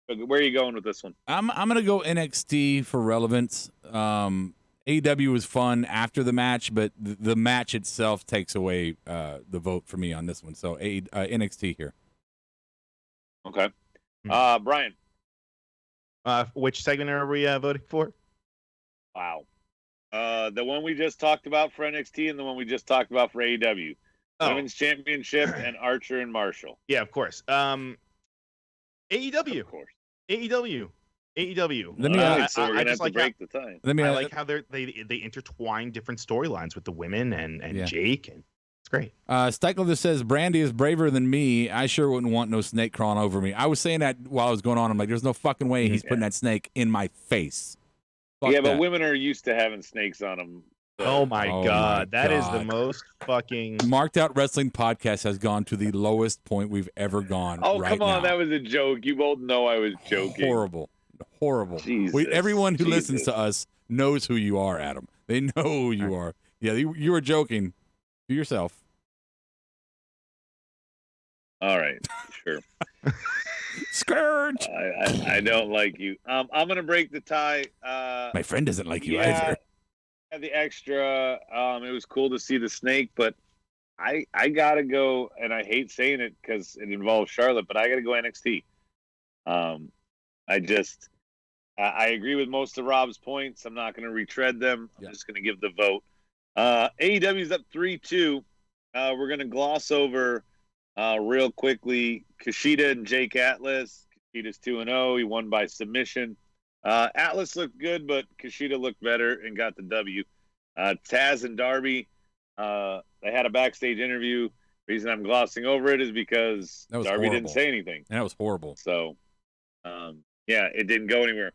Where are you going with this one? I'm gonna go NXT for relevance. AEW was fun after the match, but the match itself takes away the vote for me on this one. So NXT here. Okay. Brian. Which segment are we voting for? Wow. The one we just talked about for NXT and the one we just talked about for AEW. Women's Championship and Archer and Marshall. Yeah, of course. AEW. Of course. AEW. Let me. So we're gonna have to break the tie. Let me. I like how they intertwine different storylines with the women and Jake, and it's great. Steichler says Brandy is braver than me. I sure wouldn't want no snake crawling over me. I was saying that while I was going on. I'm like, there's no fucking way he's putting that snake in my face. Fuck but that. women are used to having snakes on them. Oh my god, that is the most fucking Marked Out Wrestling podcast has gone to the lowest point we've ever gone. Oh, right come on, now. that was a joke. You both know I was joking. Horrible. Everyone who listens to us knows who you are, Adam. They know who you are. Yeah, you were joking to yourself. All right, sure. Scourge. I don't like you. I'm gonna break the tie. My friend doesn't like you either. The extra. It was cool to see the snake, but I gotta go, and I hate saying it because it involves Charlotte, but I gotta go NXT. I agree with most of Rob's points. I'm not gonna retread them. I'm just gonna give the vote. AEW's up 3-2. We're gonna gloss over real quickly Kushida and Jake Atlas. Kushida's 2-0. He won by submission. Atlas looked good, but Kushida looked better and got the W. Taz and Darby, they had a backstage interview. The reason I'm glossing over it is because Darby didn't say anything. That was horrible. So, it didn't go anywhere.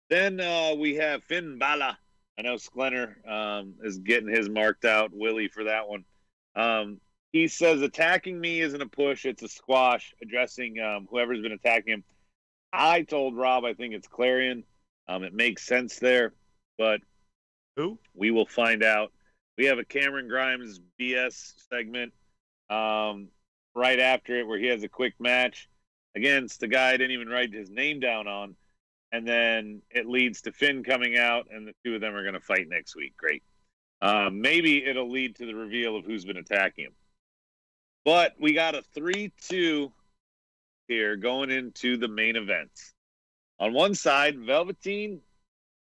Then we have Finn Balor. I know Sklenner is getting his marked out. Willie for that one. He says attacking me isn't a push, it's a squash, addressing whoever's been attacking him. I told Rob I think it's Clarion. It makes sense there, but who? We will find out. We have a Cameron Grimes BS segment right after it where he has a quick match against the guy I didn't even write his name down on, and then it leads to Finn coming out, and the two of them are going to fight next week. Great. Maybe it'll lead to the reveal of who's been attacking him. But we got a 3-2 here going into the main events. On one side, Velveteen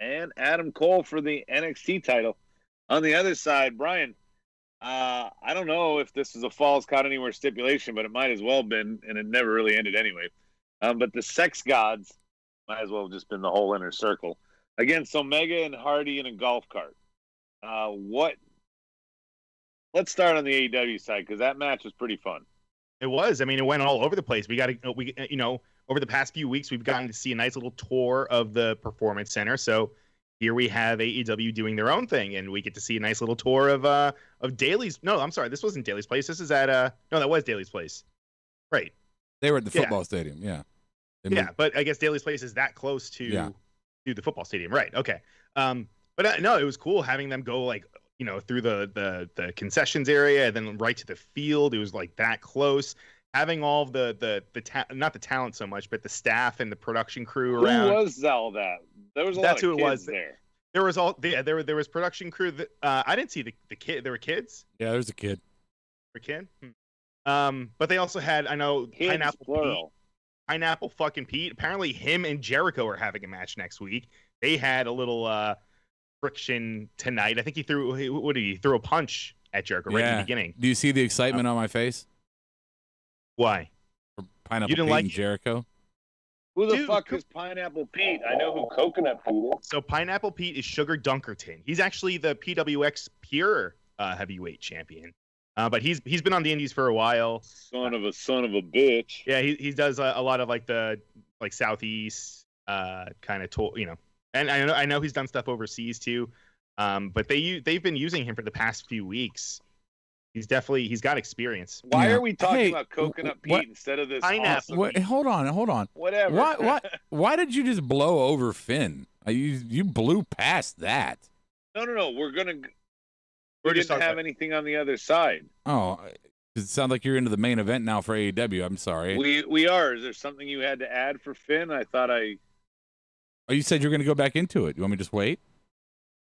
and Adam Cole for the NXT title. On the other side, Brian, I don't know if this is a Falls Count Anywhere stipulation, but it might as well have been, and it never really ended anyway. But the Sex Gods might as well have just been the whole inner circle against Omega and Hardy in a golf cart. Let's start on the AEW side because that match was pretty fun. It was. I mean, it went all over the place. Over the past few weeks, we've gotten to see a nice little tour of the Performance Center. So here we have AEW doing their own thing, and we get to see a nice little tour of Daly's. No, I'm sorry, this wasn't Daly's place. This is at no, that was Daly's place. Right. They were at the football stadium. Yeah. But I guess Daly's place is that close to the football stadium, right? Okay. But no, it was cool having them go through the concessions area and then right to the field. It was like that close. Having all of not the talent so much, but the staff and the production crew around. Who was all that? There was a lot of kids there. There was production crew that I didn't see the kid. There were kids. Yeah, there's a kid. A kid. But they also had kids, Pineapple plural. Pete. Pineapple fucking Pete. Apparently, him and Jericho are having a match next week. They had a little friction tonight. I think he threw a punch at Jericho right in the beginning. Do you see the excitement on my face? Why? For Pineapple You didn't Pete like and Jericho? Who the fuck is Pineapple Pete? I know who Coconut Pete is. So Pineapple Pete is Sugar Dunkerton. He's actually the PWX Pure heavyweight champion. But he's been on the indies for a while. Son of a bitch. Yeah, he does a lot of the Southeast kind of tour, And I know he's done stuff overseas too. But they've been using him for the past few weeks. He's got experience. Why are we talking about Coconut Pete instead of this Pineapple? awesome... Hold on. Whatever. Why did you just blow over Finn? You blew past that. No. We didn't have anything on the other side. Oh, it sounds like you're into the main event now for AEW. I'm sorry. We are. Is there something you had to add for Finn? I thought Oh, you said you're going to go back into it. You want me to just wait?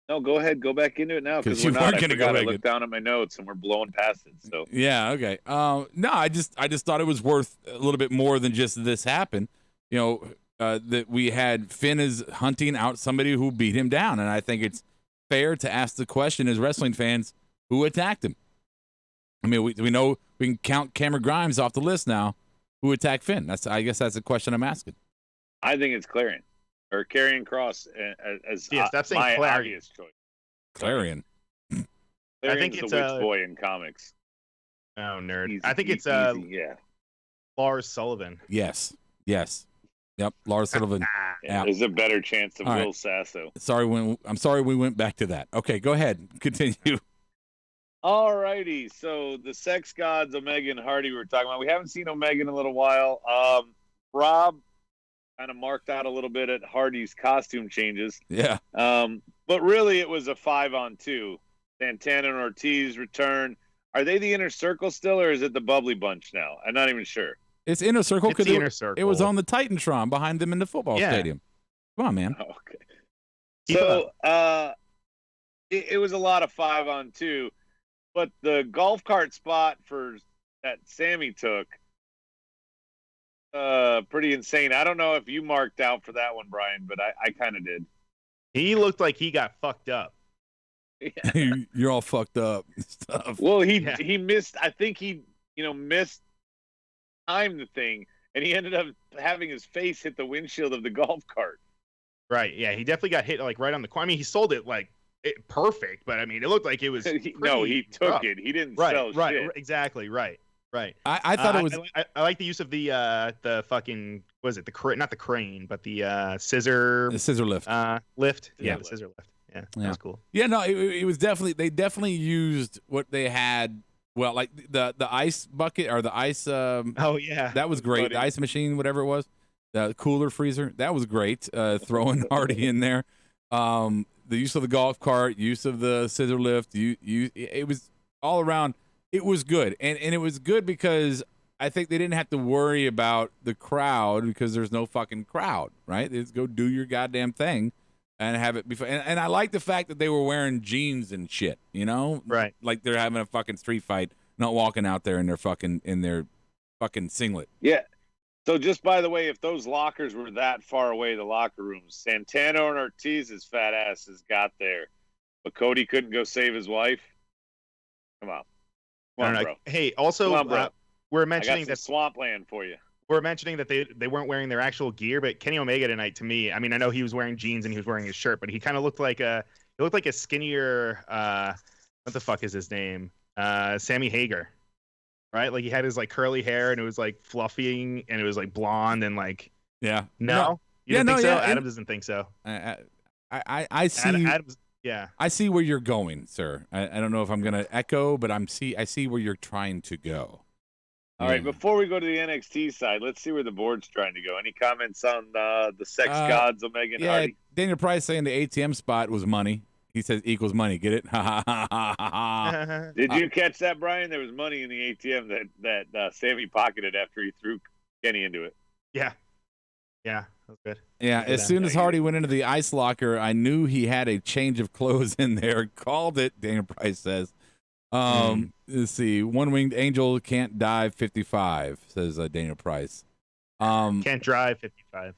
No, go ahead. Go back into it now because 'Cause we're you not. weren't I gonna go forgot. I back looked down at my notes and we're blowing past it. So Yeah, okay. No, I just thought it was worth a little bit more than just this happened. You know, that we had Finn is hunting out somebody who beat him down, and I think it's fair to ask the question as wrestling fans, who attacked him? I mean, we know we can count Cameron Grimes off the list now. Who attacked Finn? I guess that's the question I'm asking. I think it's Clarion or Karrion Kross as stop saying my Clarion. obvious choice. Clarion. I think think it's the witch boy in comics. Oh, nerd. Easy, I think it's easy, yeah. Lars Sullivan. Yes. Yep. Lars Sullivan. Yeah. There's a better chance of All right. Will Sasso. I'm sorry we went back to that. Okay, go ahead. Continue. All righty. So the sex gods, Omega and Hardy, we were talking about. We haven't seen Omega in a little while. Rob kind of marked out a little bit at Hardy's costume changes. Yeah. But really it was a 5-on-2. Santana and Ortiz return. Are they the Inner Circle still, or is it the Bubbly Bunch now? I'm not even sure. It's Inner Circle It's the because Inner Circle. it was on the Titantron behind them in the football stadium. Come on, man. Okay. Keep So it was a lot of 5-on-2, but the golf cart spot that Sammy took, pretty insane. I don't know if you marked out for that one, Brian, but I kind of did. He looked like he got fucked up. You're all fucked up and stuff. Well, he missed. I think he missed time the thing, and he ended up having his face hit the windshield of the golf cart. Right. Yeah. He definitely got hit like right on the corner. I mean, he sold it like perfect, but I mean, it looked like it was. No, he took rough. it. He didn't Right. sell Right. shit. Exactly. Right. I thought it was. I like the use of the fucking was it not the crane, but the scissor the scissor lift. lift. Yeah, Yeah. the scissor lift. Yeah, Yeah. that was cool. Yeah, no, it was they definitely used what they had. Well, like the ice bucket or the ice. Oh yeah, that was great. Buddy. The ice machine, whatever it was, the cooler freezer, that was great. Throwing Hardy in there. The use of the golf cart, use of the scissor lift. It was all around. It was good, and it was good because I think they didn't have to worry about the crowd because there's no fucking crowd, right? They just go do your goddamn thing. And have it before, and I like the fact that they were wearing jeans and shit, right? Like they're having a fucking street fight, not walking out there in their fucking singlet. Yeah. So just by the way, if those lockers were that far away, the locker rooms, Santana and Ortiz's fat asses got there, but Cody couldn't go save his wife. Come on, bro. Hey, also, Come on, bro. we're I mentioning got that some swampland for you. we're mentioning that they weren't wearing their actual gear, but Kenny Omega tonight, to me, I mean, I know he was wearing jeans and he was wearing his shirt, but he kind of looked like a skinnier, what the fuck is his name? Sammy Hagar, right? Like he had his like curly hair and it was like fluffing and it was like blonde and like, Yeah. no, you don't think so? Adam doesn't think so. I see. Adam's, yeah. I see where you're going, sir. I don't know if I'm gonna echo, but I see where you're trying to go. All right, before we go to the NXT side, let's see where the board's trying to go. Any comments on the sex gods, Omega and Hardy? Daniel Price saying the ATM spot was money. He says equals money. Get it? Did you catch that, Brian? There was money in the ATM that Sammy pocketed after he threw Kenny into it. Yeah, that was good. Yeah, as soon as Hardy went into the ice locker, I knew he had a change of clothes in there. Called it, Daniel Price says. Let's see. One-winged angel can't dive 55, says Daniel Price. Can't drive 55.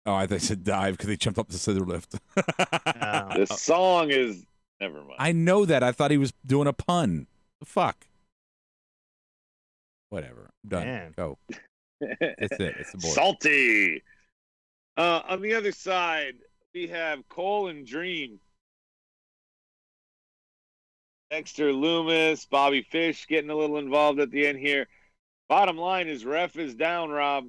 Oh, I think I said dive because he jumped up the scissor lift. The song is never mind. I know that. I thought he was doing a pun. The fuck. Whatever. I'm done. Man. Go. That's it. It's the board. Salty. On the other side, we have Cole and Dream. Dexter Loomis, Bobby Fish getting a little involved at the end here. Bottom line is ref is down, Rob.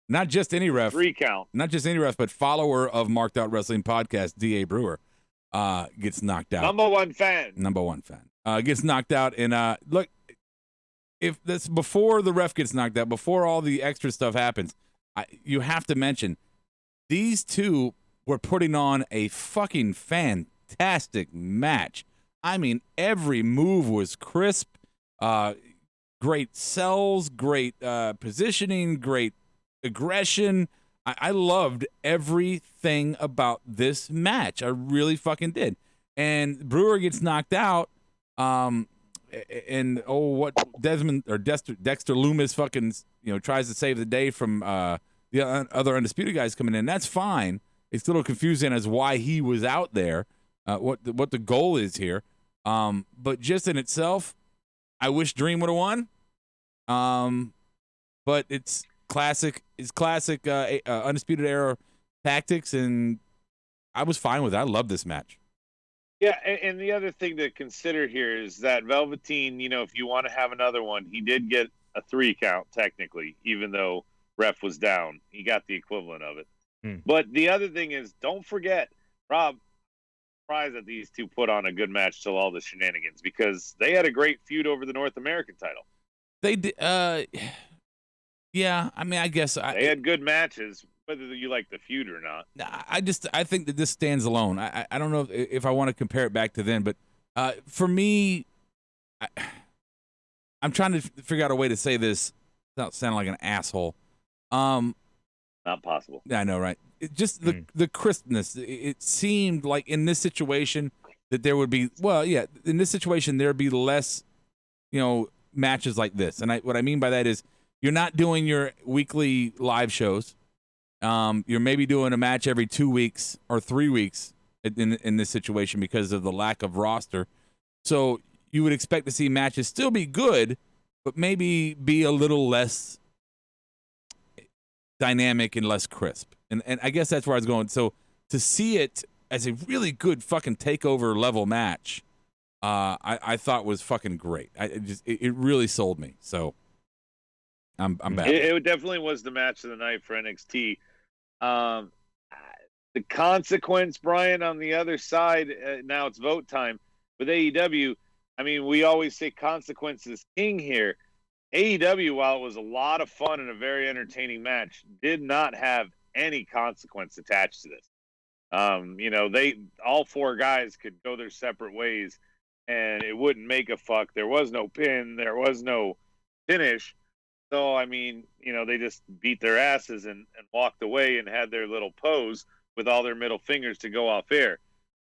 Not just any ref. 3 count. Not just any ref, but follower of Marked Out Wrestling Podcast, D.A. Brewer, gets knocked out. Number one fan. Gets knocked out. And look, if that's before the ref gets knocked out, before all the extra stuff happens, you have to mention these two were putting on a fucking fantastic match. I mean, every move was crisp. Great sells, great positioning, great aggression. I loved everything about this match. I really fucking did. And Brewer gets knocked out. And what Desmond or Dexter Loomis fucking tries to save the day from the other undisputed guys coming in. That's fine. It's a little confusing as why he was out there. What the goal is here. But just in itself, I wish Dream would have won. But it's classic. It's classic Undisputed Era tactics, and I was fine with it. I love this match. Yeah, and the other thing to consider here is that Velveteen, if you want to have another one, he did get a 3 count technically, even though ref was down. He got the equivalent of it. But the other thing is, don't forget, Rob, surprised that these two put on a good match till all the shenanigans, because they had a great feud over the North American title. They did. Yeah, I mean, I guess they had good matches, whether you like the feud or not. I think that this stands alone. I don't know if I want to compare it back to then, but for me, I'm trying to figure out a way to say this without sounding like an asshole. Not possible. Yeah, I know, right? Just the crispness. It seemed like in this situation that there would be, in this situation there'd be less, matches like this. And what I mean by that is you're not doing your weekly live shows. You're maybe doing a match every 2 weeks or 3 weeks in this situation because of the lack of roster. So you would expect to see matches still be good, but maybe be a little less dynamic and less crisp. And I guess that's where I was going. So to see it as a really good fucking takeover level match, I thought was fucking great. It really sold me. So I'm back. It definitely was the match of the night for NXT. The consequence, Brian, on the other side, now it's vote time with AEW. I mean, we always say consequence is king here. AEW, while it was a lot of fun and a very entertaining match, did not have any consequence attached to this. They all 4 guys could go their separate ways, and it wouldn't make a fuck. There was no pin. There was no finish. So, I mean, they just beat their asses and walked away and had their little pose with all their middle fingers to go off air.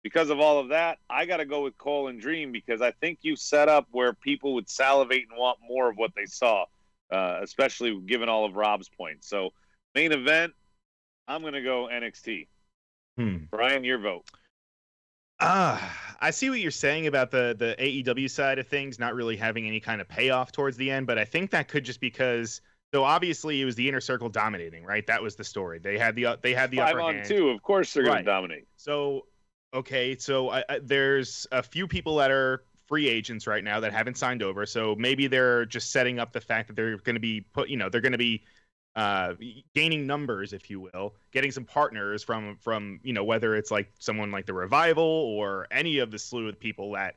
Because of all of that, I got to go with Cole and Dream, because I think you set up where people would salivate and want more of what they saw, especially given all of Rob's points. So, main event, I'm going to go NXT. Brian, your vote. I see what you're saying about the AEW side of things not really having any kind of payoff towards the end, but I think that could just because, so obviously it was the Inner Circle dominating, right? That was the story. They had the upper hand. 5-on-2, of course they're going to dominate. So, okay, so there's a few people that are free agents right now that haven't signed over, so maybe they're just setting up the fact that they're going to be they're going to be gaining numbers, if you will, getting some partners from whether it's like someone like the Revival or any of the slew of people that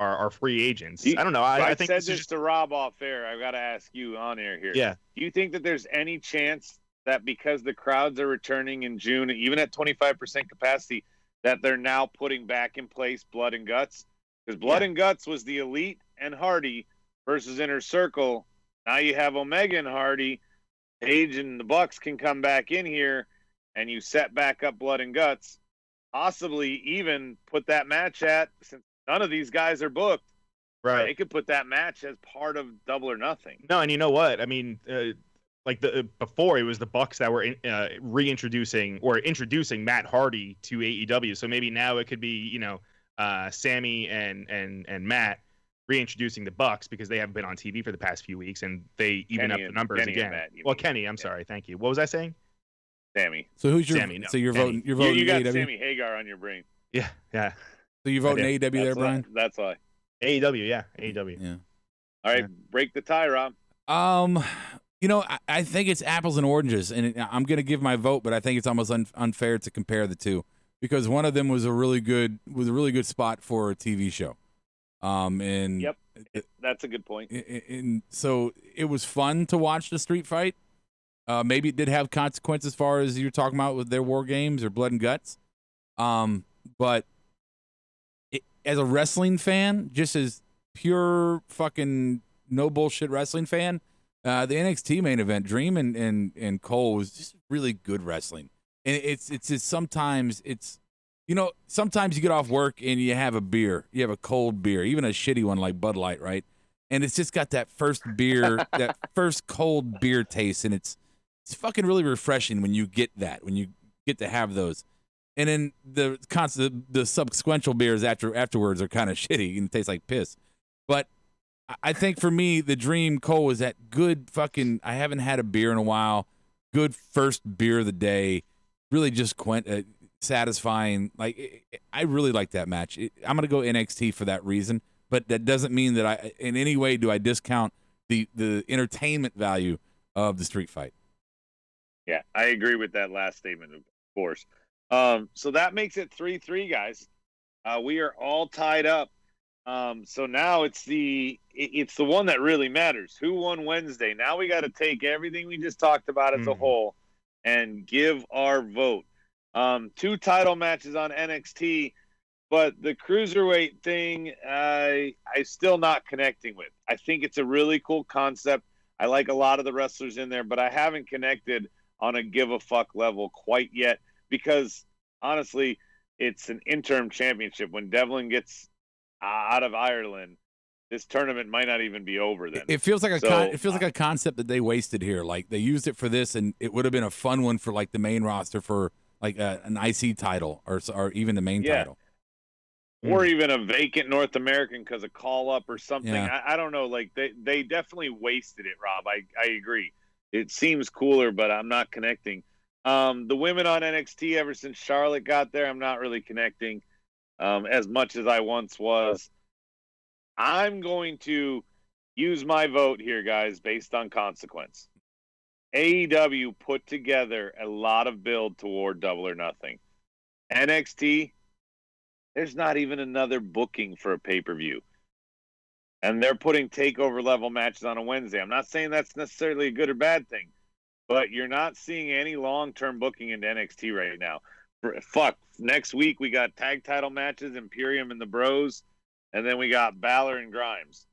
are free agents. I don't know. I think said this to Rob off air. I've got to ask you on air here. Yeah. Do you think that there's any chance that because the crowds are returning in June, even at 25% capacity, that they're now putting back in place Blood and Guts? Because Blood and Guts was the Elite and Hardy versus Inner Circle. Now you have Omega and Hardy. Page and the Bucks can come back in here, and you set back up Blood and Guts, possibly even put that match since none of these guys are booked, right? They could put that match as part of Double or Nothing. No, and you know what? I mean, before it was the Bucks that were reintroducing or introducing Matt Hardy to AEW, so maybe now it could be Sammy and Matt reintroducing the Bucks because they haven't been on TV for the past few weeks, and they even up the numbers again. Kenny, I'm sorry, thank you. What was I saying? Sammy. So who's your Sammy? No, so you're voting? You're voting. You got AEW? Sammy Hagar on your brain. Yeah. So you're voting AEW there, Brian? That's why. AEW, yeah, AEW. Yeah. All right, break the tie, Rob. I think it's apples and oranges, and I'm going to give my vote, but I think it's almost unfair to compare the two because one of them was a really good spot for a TV show. Yep, that's a good point. And so it was fun to watch the street fight. Maybe it did have consequences as far as you're talking about with their War Games or Blood and Guts. But as a wrestling fan, just as pure fucking no bullshit wrestling fan, The NXT main event, Dream and Cole was just really good wrestling. And it's just sometimes sometimes you get off work and you have a beer. You have a cold beer, even a shitty one like Bud Light, right? And it's just got that first beer, that first cold beer taste, and it's fucking really refreshing when you get that, when you get to have those. And then the subsequent beers afterwards are kind of shitty and taste like piss. But I think for me, the Dream Cole is that good fucking. I haven't had a beer in a while. Good first beer of the day. Really just satisfying. Like I really like that match. I'm gonna go NXT for that reason. But that doesn't mean that I, in any way, do I discount the entertainment value of the street fight. Yeah, I agree with that last statement, of course. So that makes it 3-3, guys. We are all tied up. So now it's the one that really matters. Who won Wednesday? Now we got to take everything we just talked about as a whole and give our vote. 2 title matches on NXT, but the cruiserweight thing, I still not connecting with. I think it's a really cool concept. I like a lot of the wrestlers in there, but I haven't connected on a give a fuck level quite yet because honestly, it's an interim championship. When Devlin gets out of Ireland, this tournament might not even be over then. It feels like a concept that they wasted here. Like they used it for this, and it would have been a fun one for like the main roster for like an IC title or even the main title. Or even a vacant North American because of call up or something. Yeah. I don't know. Like they definitely wasted it, Rob. I agree. It seems cooler, but I'm not connecting. The women on NXT, ever since Charlotte got there, I'm not really connecting as much as I once was. I'm going to use my vote here, guys, based on consequence. AEW put together a lot of build toward Double or Nothing. NXT, there's not even another booking for a pay-per-view. And they're putting takeover level matches on a Wednesday. I'm not saying that's necessarily a good or bad thing, but you're not seeing any long-term booking into NXT right now. Next week we got tag title matches, Imperium and the Bros, and then we got Balor and Grimes.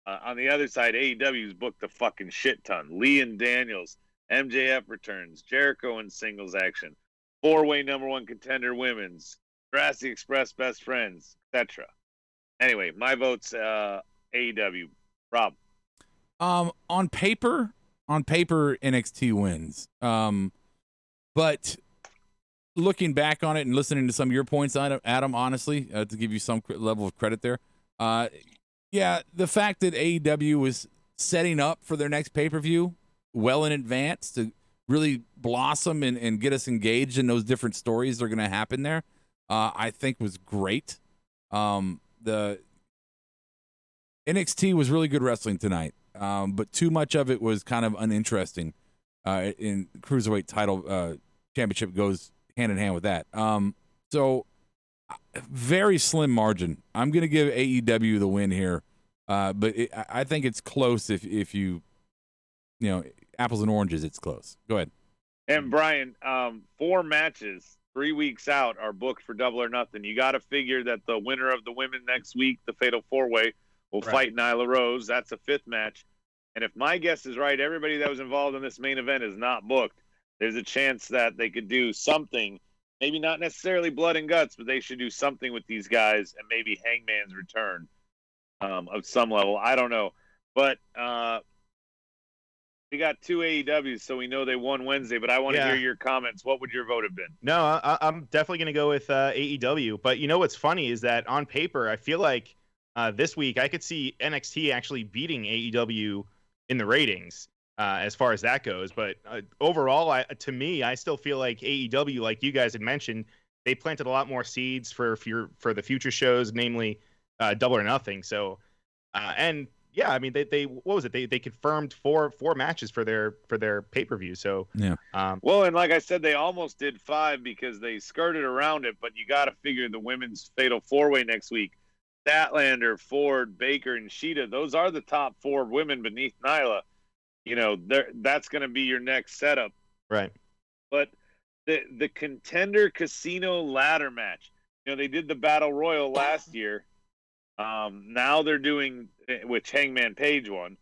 On the other side, AEW's booked a fucking shit ton. Lee and Daniels, MJF returns, Jericho in singles action, 4-way #1 contender women's, Jurassic Express best friends, etc. Anyway, my vote's AEW. Rob. On paper, NXT wins. But looking back on it and listening to some of your points, Adam, honestly, to give you some level of credit there, yeah, the fact that AEW was setting up for their next pay-per-view well in advance to really blossom and get us engaged in those different stories that are going to happen there, I think was great. The NXT was really good wrestling tonight, but too much of it was kind of uninteresting. In Cruiserweight title championship goes hand in hand with that. So very slim margin. I'm going to give AEW the win here, but I think it's close. If you apples and oranges, it's close. Go ahead. And Brian, 4 matches 3 weeks out are booked for Double or Nothing. You got to figure that the winner of the women next week, the Fatal 4-Way, will fight Nyla Rose. That's a 5th match. And if my guess is right, everybody that was involved in this main event is not booked. There's a chance that they could do something, maybe not necessarily blood and guts, but they should do something with these guys and maybe Hangman's return of some level. I don't know. But we got 2 AEWs, so we know they won Wednesday, but I want to hear your comments. What would your vote have been? No, I'm definitely going to go with AEW. But what's funny is that on paper, I feel like this week I could see NXT actually beating AEW in the ratings as far as that goes. But overall, to me, I still feel like AEW, like you guys had mentioned, they planted a lot more seeds for the future shows, namely Double or Nothing. So, and yeah, I mean, they what was it? They confirmed four matches for their pay-per-view. So yeah. Well, and like I said, they almost did 5 because they skirted around it. But you got to figure the women's Fatal 4-Way next week. Statlander, Ford, Baker, and Sheeta. Those are the top 4 women beneath Nyla. That's going to be your next setup. Right. But the Contender Casino ladder match. They did the Battle Royal last year. Now they're doing, which Hangman Page won.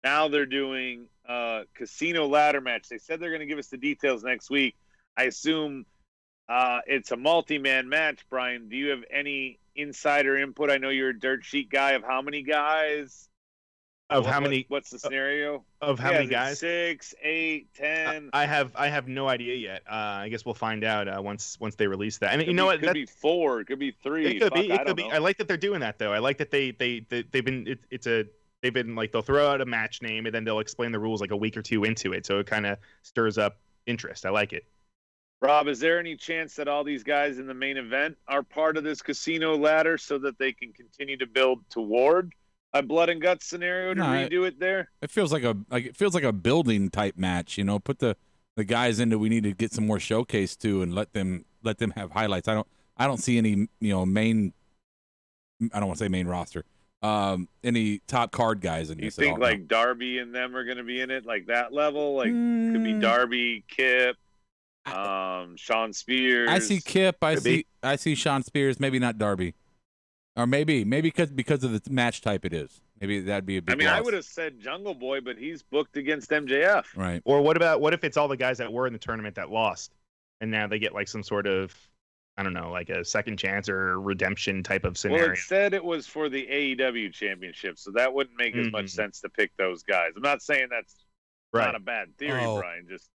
Now they're doing casino ladder match. They said they're going to give us the details next week. I assume it's a multi-man match. Brian, do you have any insider input? I know you're a dirt sheet guy. Of how many guys? What's the scenario? Of how many guys? 6, 8, 10. I have no idea yet. I guess we'll find out once they release that. And you know what? It could be 4. It could be 3. It could be. It could be. I like that they're doing that though. I like that they've been like, they'll throw out a match name and then they'll explain the rules like a week or two into it, so it kind of stirs up interest. I like it. Rob, is there any chance that all these guys in the main event are part of this casino ladder so that they can continue to build toward a blood and guts scenario to redo it there? It feels like a building type match. You know, put the guys into. We need to get some more showcase too, and let them have highlights. I don't see any main. I don't want to say main roster. Any top card guys in this. You think like Darby and them are going to be in it, like that level? Like could be Darby, Kip, Sean Spears. I see Kip. I see Sean Spears. Maybe not Darby, or maybe because of the match type it is. Maybe that'd be a big. I would have said Jungle Boy, but he's booked against MJF. Right. Or what if it's all the guys that were in the tournament that lost, and now they get like some sort of, I don't know, like a second chance or redemption type of scenario. Well, it said it was for the AEW championship, so that wouldn't make as much sense to pick those guys. I'm not saying that's not a bad theory, Brian. Just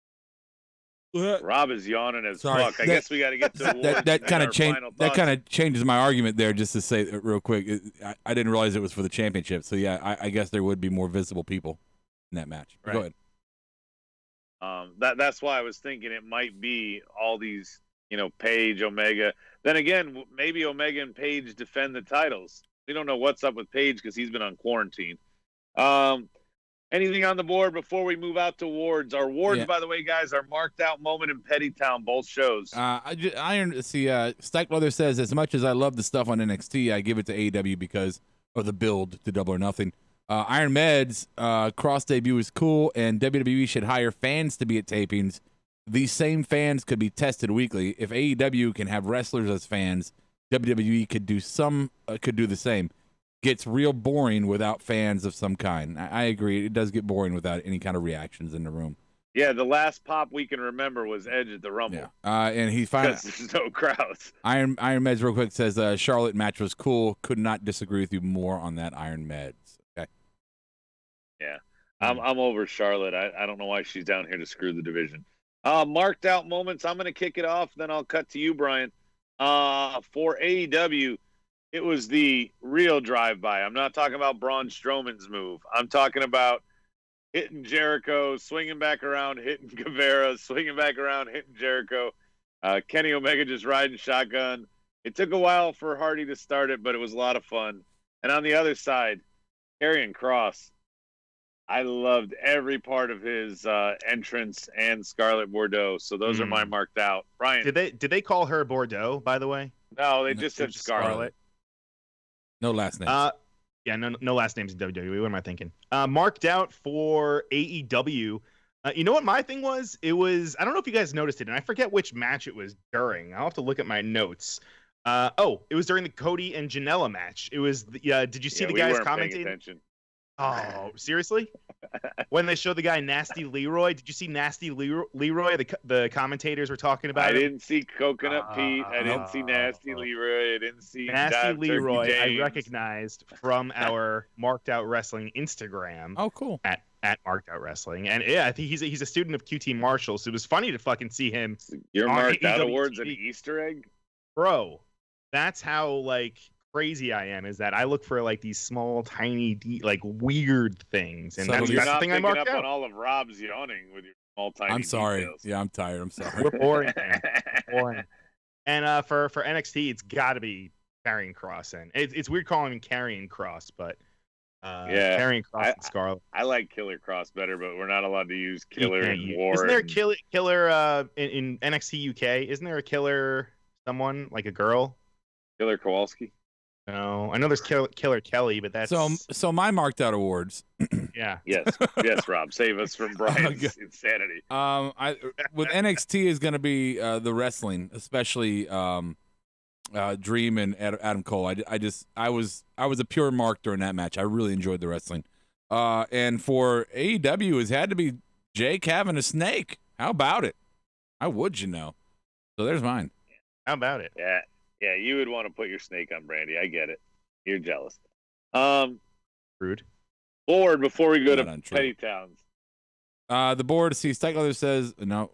Rob is yawning as fuck. I guess we got to get to that kind of change. That kind of changes my argument there. Just to say it real quick, I didn't realize it was for the championship. So yeah, I guess there would be more visible people in that match. Right. Go ahead. That's why I was thinking it might be all these. Paige, Omega. Then again, maybe Omega and Paige defend the titles. We don't know what's up with Paige because he's been on quarantine. Anything on the board before we move out to awards? Our awards, by the way, guys, are Marked Out, Moment, and Pettytown, both shows. Stack Leather says, as much as I love the stuff on NXT, I give it to AEW because of the build to Double or Nothing. Iron Med's cross debut is cool, and WWE should hire fans to be at tapings. These same fans could be tested weekly. If AEW can have wrestlers as fans, WWE could do the same. Gets real boring without fans of some kind. I agree. It does get boring without any kind of reactions in the room. Yeah, the last pop we can remember was Edge at the Rumble. Yeah. And he finally there's no crowds. Iron Meds real quick says Charlotte match was cool. Could not disagree with you more on that, Iron Meds. Okay. Yeah. I'm over Charlotte. I don't know why she's down here to screw the division. Marked out moments. I'm going to kick it off, then I'll cut to you, Brian. For AEW, it was the real drive-by. I'm not talking about Braun Strowman's move. I'm talking about hitting Jericho, swinging back around, hitting Guevara, swinging back around, hitting Jericho. Kenny Omega just riding shotgun. It took a while for Hardy to start it, but it was a lot of fun. And on the other side, Karrion Kross. I loved every part of his entrance and Scarlett Bordeaux. So those are my marked out. Brian, did they call her Bordeaux, by the way? No, they just said Scarlett. No last name. No last names in WWE. What am I thinking? Marked out for AEW. You know what my thing was? It was, I don't know if you guys noticed it, and I forget which match it was during. I'll have to look at my notes. It was during the Cody and Janela match. It was. Did you see the guys commentating? Oh, seriously? When they showed the guy Nasty Leroy, did you see Nasty Leroy? The commentators were talking about. I didn't see Coconut Pete. I didn't see Nasty Leroy. I didn't see Nasty Leroy. I recognized from our Marked Out Wrestling Instagram. Oh, cool. At Marked Out Wrestling, and yeah, I think he's a student of QT Marshall, so it was funny to fucking see him. Your Marked Out awards an Easter egg, bro. That's how crazy I am, is that I look for these small, tiny, weird things, and that's you're the not thing I picking marked up out. on all of Rob's yawning with your small, tiny. I'm sorry. Details. Yeah, I'm tired. I'm sorry. We're boring, man. Boring. And for NXT, it's got to be Karrion Kross, and it's weird calling him Karrion Kross, but Karrion Kross and Scarlett. I like Killer Kross better, but we're not allowed to use Killer in War. Isn't there a killer in NXT UK? Isn't there a killer? Someone like a girl? Killer Kowalski. No, I know there's Killer Kelly, but that's so my marked out awards. Yeah. Yes, Rob, save us from Brian's insanity. With NXT is going to be the wrestling, especially Dream and Adam Cole. I was a pure mark during that match. I really enjoyed the wrestling. And for AEW, it's had to be Jake having a snake. How about it? How would you know? So there's mine. How about it? Yeah, you would want to put your snake on Brandy. I get it. You're jealous. Rude. Board before we go Not to untrue. Petty Towns. The board, see, Stikelether says, no.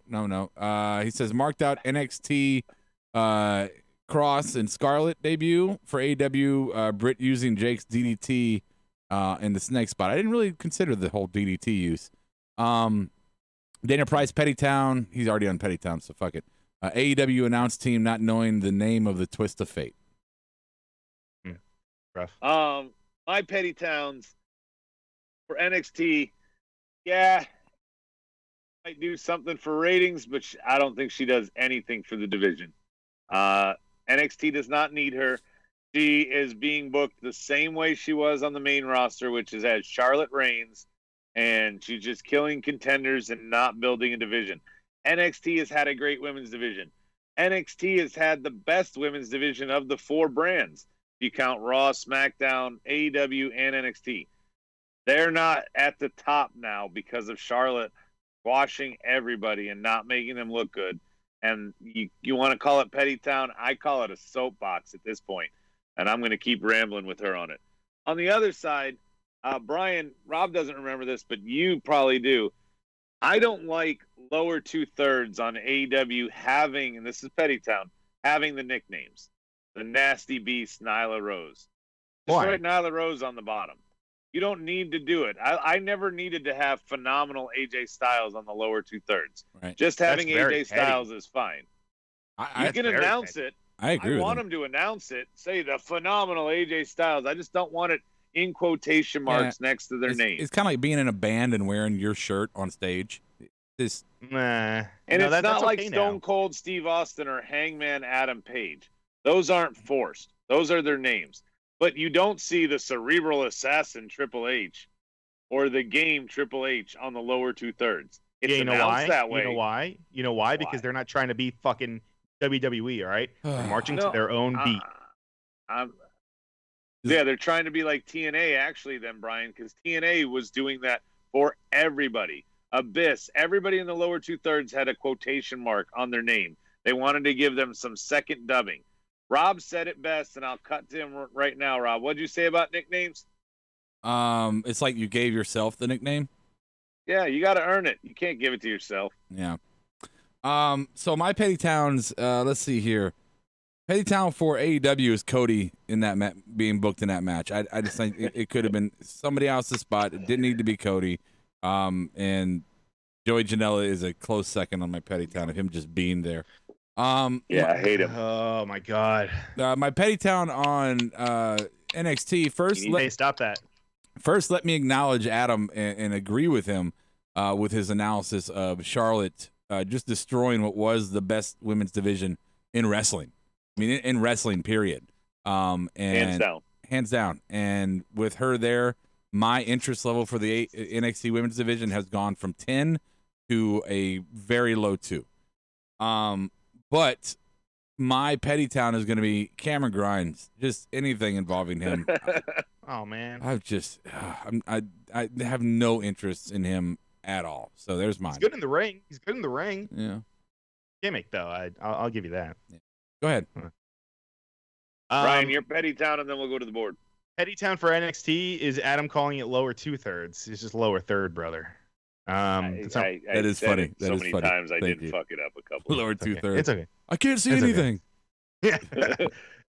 He says, marked out NXT Cross and Scarlet debut for AEW. Britt using Jake's DDT in the snake spot. I didn't really consider the whole DDT use. Dana Price, Pettytown. He's already on Pettytown, so fuck it. AEW announced team not knowing the name of the Twist of Fate. Rough. My Petty Towns for NXT, yeah, might do something for ratings, but I don't think she does anything for the division. NXT does not need her. She is being booked the same way she was on the main roster, which is as Charlotte Reigns, and she's just killing contenders and not building a division. NXT has had a great women's division. NXT has had the best women's division of the 4 brands. You count Raw, SmackDown, AEW, and NXT. They're not at the top now because of Charlotte squashing everybody and not making them look good. And you want to call it Pettytown? I call it a soapbox at this point. And I'm going to keep rambling with her on it. On the other side, Brian, Rob doesn't remember this, but you probably do. I don't like lower 2/3 on AEW having, and this is Pettytown, having the nicknames. The Nasty Beast, Nyla Rose. Just Why? write Nyla Rose on the bottom. You don't need to do it. I never needed to have phenomenal AJ Styles on the lower 2/3. Right. Just having That's very AJ Styles is fine. You can very announce petty. it. I agree I with want him. them to announce it. Say the phenomenal AJ Styles. I just don't want it in quotation marks next to their name. It's kind of like being in a band and wearing your shirt on stage. This Nah. And No, it's that's not like okay Stone now. Cold Steve Austin or Hangman Adam Page. Those aren't forced. Those are their names. But you don't see the cerebral assassin Triple H or the game Triple H on the lower 2/3. It's Yeah, you know announced why? that way. You know why? You know why? Because they're not trying to be fucking WWE, all right? They're marching to their own beat. Yeah, they're trying to be like TNA, actually, then, Brian, because TNA was doing that for everybody. Abyss, everybody in the lower 2/3 had a quotation mark on their name. They wanted to give them some second dubbing. Rob said it best, and I'll cut to him right now, Rob. What'd you say about nicknames? it's like you gave yourself the nickname. Yeah, you got to earn it. You can't give it to yourself. Yeah. So my Petty Towns, let's see here. Petty Town for AEW is Cody in that being booked in that match. I just think it could have been somebody else's spot. It didn't need to be Cody. And Joey Janela is a close second on my Petty Town of him just being there. Yeah, I hate him. Oh my god. My Petty Town on NXT first. Hey, stop that. First, let me acknowledge Adam and agree with him with his analysis of Charlotte just destroying what was the best women's division in wrestling. I mean, in wrestling, period. And hands down. And with her there, my interest level for the NXT women's division has gone from 10 to a very low 2. But my Petty Town is going to be Cameron Grimes. Just anything involving him. Oh man. I have no interest in him at all. So there's mine. He's good in the ring. Yeah. Gimmick though. I'll give you that. Go ahead. Brian, you're Petty Town, and then we'll go to the board. Petty Town for NXT is Adam calling it lower 2/3. It's just lower third, brother. That is funny. So many times I Thank didn't you. fuck it up a couple. Lower it's okay. 2/3. It's okay. I can't see It's okay. anything. Yeah.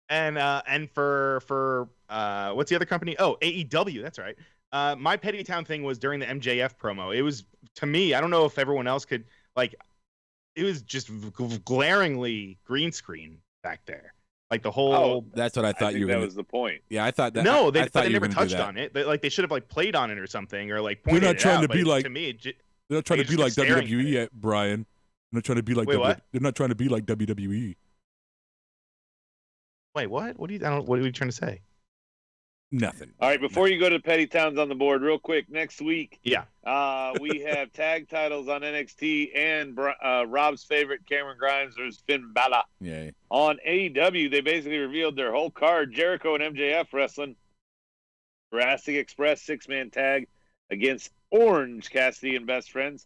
and for what's the other company? Oh, AEW. That's right. My Petty Town thing was during the MJF promo. It was, to me, I don't know if everyone else could, like, it was just glaringly green screen back there. Like the whole. That's what I thought you were. That was the point. Yeah, I thought that. No, I thought but they you were never gonna do touched that. on it. They should have like played on it or something, or like They're pointed not it trying out, to but be like. to me, They're not trying to be like WWE yet, Brian. They're not trying to be like. Wait, what? They're not trying to be like WWE. Wait, what? What are you trying to say? Nothing. All right, before you go to Petty Towns on the board, real quick, next week, Yeah. we have tag titles on NXT and Rob's favorite, Cameron Grimes versus Finn Balor. Yay. On AEW, they basically revealed their whole card. Jericho and MJF wrestling. Jurassic Express 6-man tag. against Orange Cassidy and Best Friends,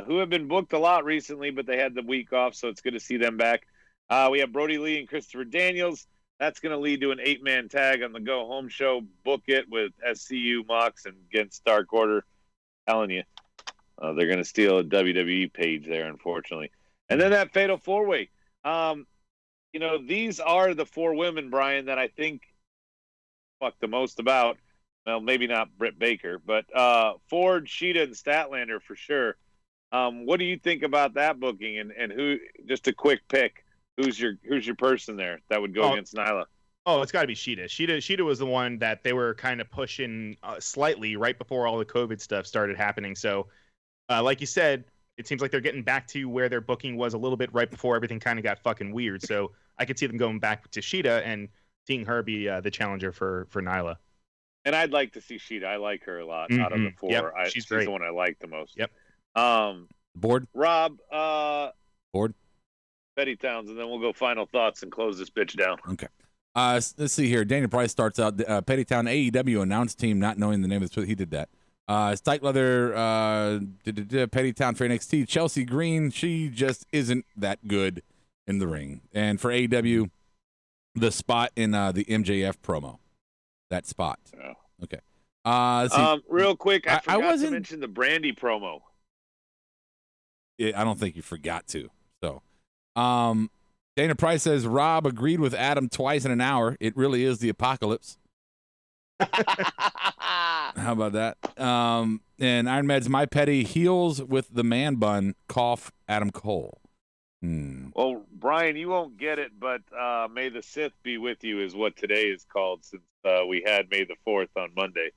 who have been booked a lot recently, but they had the week off, so it's good to see them back. We have Brody Lee and Christopher Daniels. That's going to lead to an 8-man tag on the Go Home show. Book it with SCU, Mox, and against Dark Order. Telling you, they're going to steal a WWE page there, unfortunately. And then that Fatal 4-Way. These are the 4 women, Brian, that I think the most about. Well, maybe not Britt Baker, but Ford, Sheeta, and Statlander for sure. What do you think about that booking? And who? Just a quick pick. Who's your person there that would go against Nyla? Oh, it's got to be Sheeta. Sheeta was the one that they were kind of pushing slightly right before all the COVID stuff started happening. So, like you said, it seems like they're getting back to where their booking was a little bit right before everything kind of got fucking weird. So I could see them going back to Sheeta and seeing her be the challenger for Nyla. And I'd like to see Sheeta. I like her a lot out of the 4. Yep, she's great. The one I like the most. Yep. Board? Rob. Board? Petty Towns, and then we'll go final thoughts and close this bitch down. Okay. Let's see here. Daniel Price starts out. Petty Town AEW announced team, not knowing the name of this. He did that. Stike Leather, Petty Town for NXT. Chelsea Green, she just isn't that good in the ring. And for AEW, the spot in the MJF promo. That spot. Oh. Okay. Real quick, I forgot to mention the Brandy promo. I don't think you forgot to. So, Dana Price says Rob agreed with Adam twice in an hour. It really is the apocalypse. How about that? And Iron Med's My Petty heals with the man bun. Cough. Adam Cole. Well, Brian, you won't get it, but May the Sith be with you is what today is called, since we had May the 4th on Monday.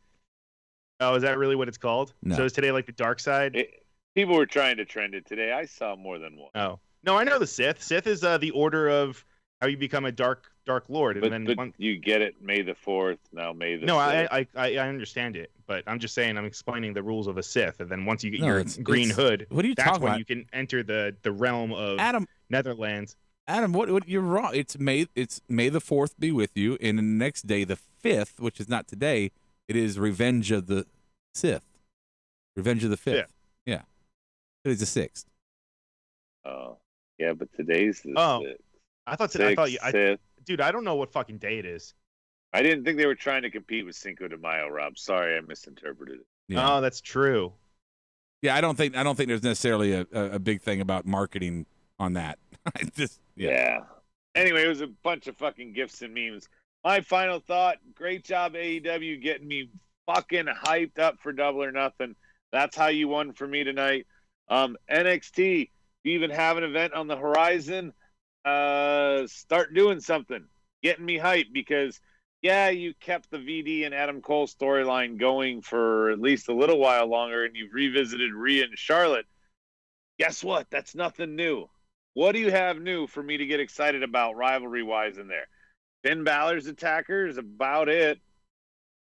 Oh, is that really what it's called? No. So is today like the dark side? People were trying to trend it today. I saw more than one. Oh. No, I know the Sith. Sith is the order of how you become a dark lord. And but you get it, May the 4th, now May the 5th. No, I understand it, but I'm just saying, I'm explaining the rules of a Sith, and then once you get your green hood, what are you that's talking when about? you can enter the realm of Netherlands. Adam, what you're wrong. It's May the 4th be with you, and the next day, the 5th, which is not today, it is Revenge of the Sith. Revenge of the 5th. Yeah. Today's the 6th. Oh. Yeah, but today's the 6th. Dude, I don't know what fucking day it is. I didn't think they were trying to compete with Cinco de Mayo, Rob. Sorry, I misinterpreted it. Yeah. Oh, that's true. Yeah, I don't think there's necessarily a big thing about marketing on that. Yeah. Anyway, it was a bunch of fucking gifts and memes. My final thought, great job, AEW, getting me fucking hyped up for Double or Nothing. That's how you won for me tonight. NXT, you even have an event on the horizon. Start doing something. Getting me hyped because, yeah, you kept the VD and Adam Cole storyline going for at least a little while longer, and you've revisited Rhea and Charlotte. Guess what? That's nothing new. What do you have new for me to get excited about rivalry-wise in there? Finn Balor's attacker is about it.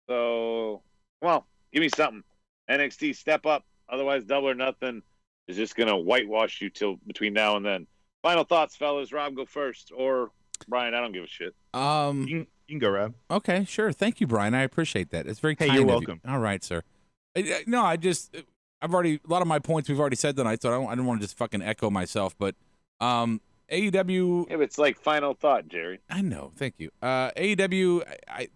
So, well, give me something. NXT, step up. Otherwise, Double or Nothing is just going to whitewash you till between now and then. Final thoughts, fellas. Rob, go first. Or Brian, I don't give a shit. You can go, Rob. Okay, sure. Thank you, Brian. I appreciate that. It's very kind you're of welcome. You. All right, sir. No, I've already, a lot of my points we've already said tonight, so I don't want to just fucking echo myself, but AEW. Yeah, it's like final thought, Jerry. I know. Thank you. AEW,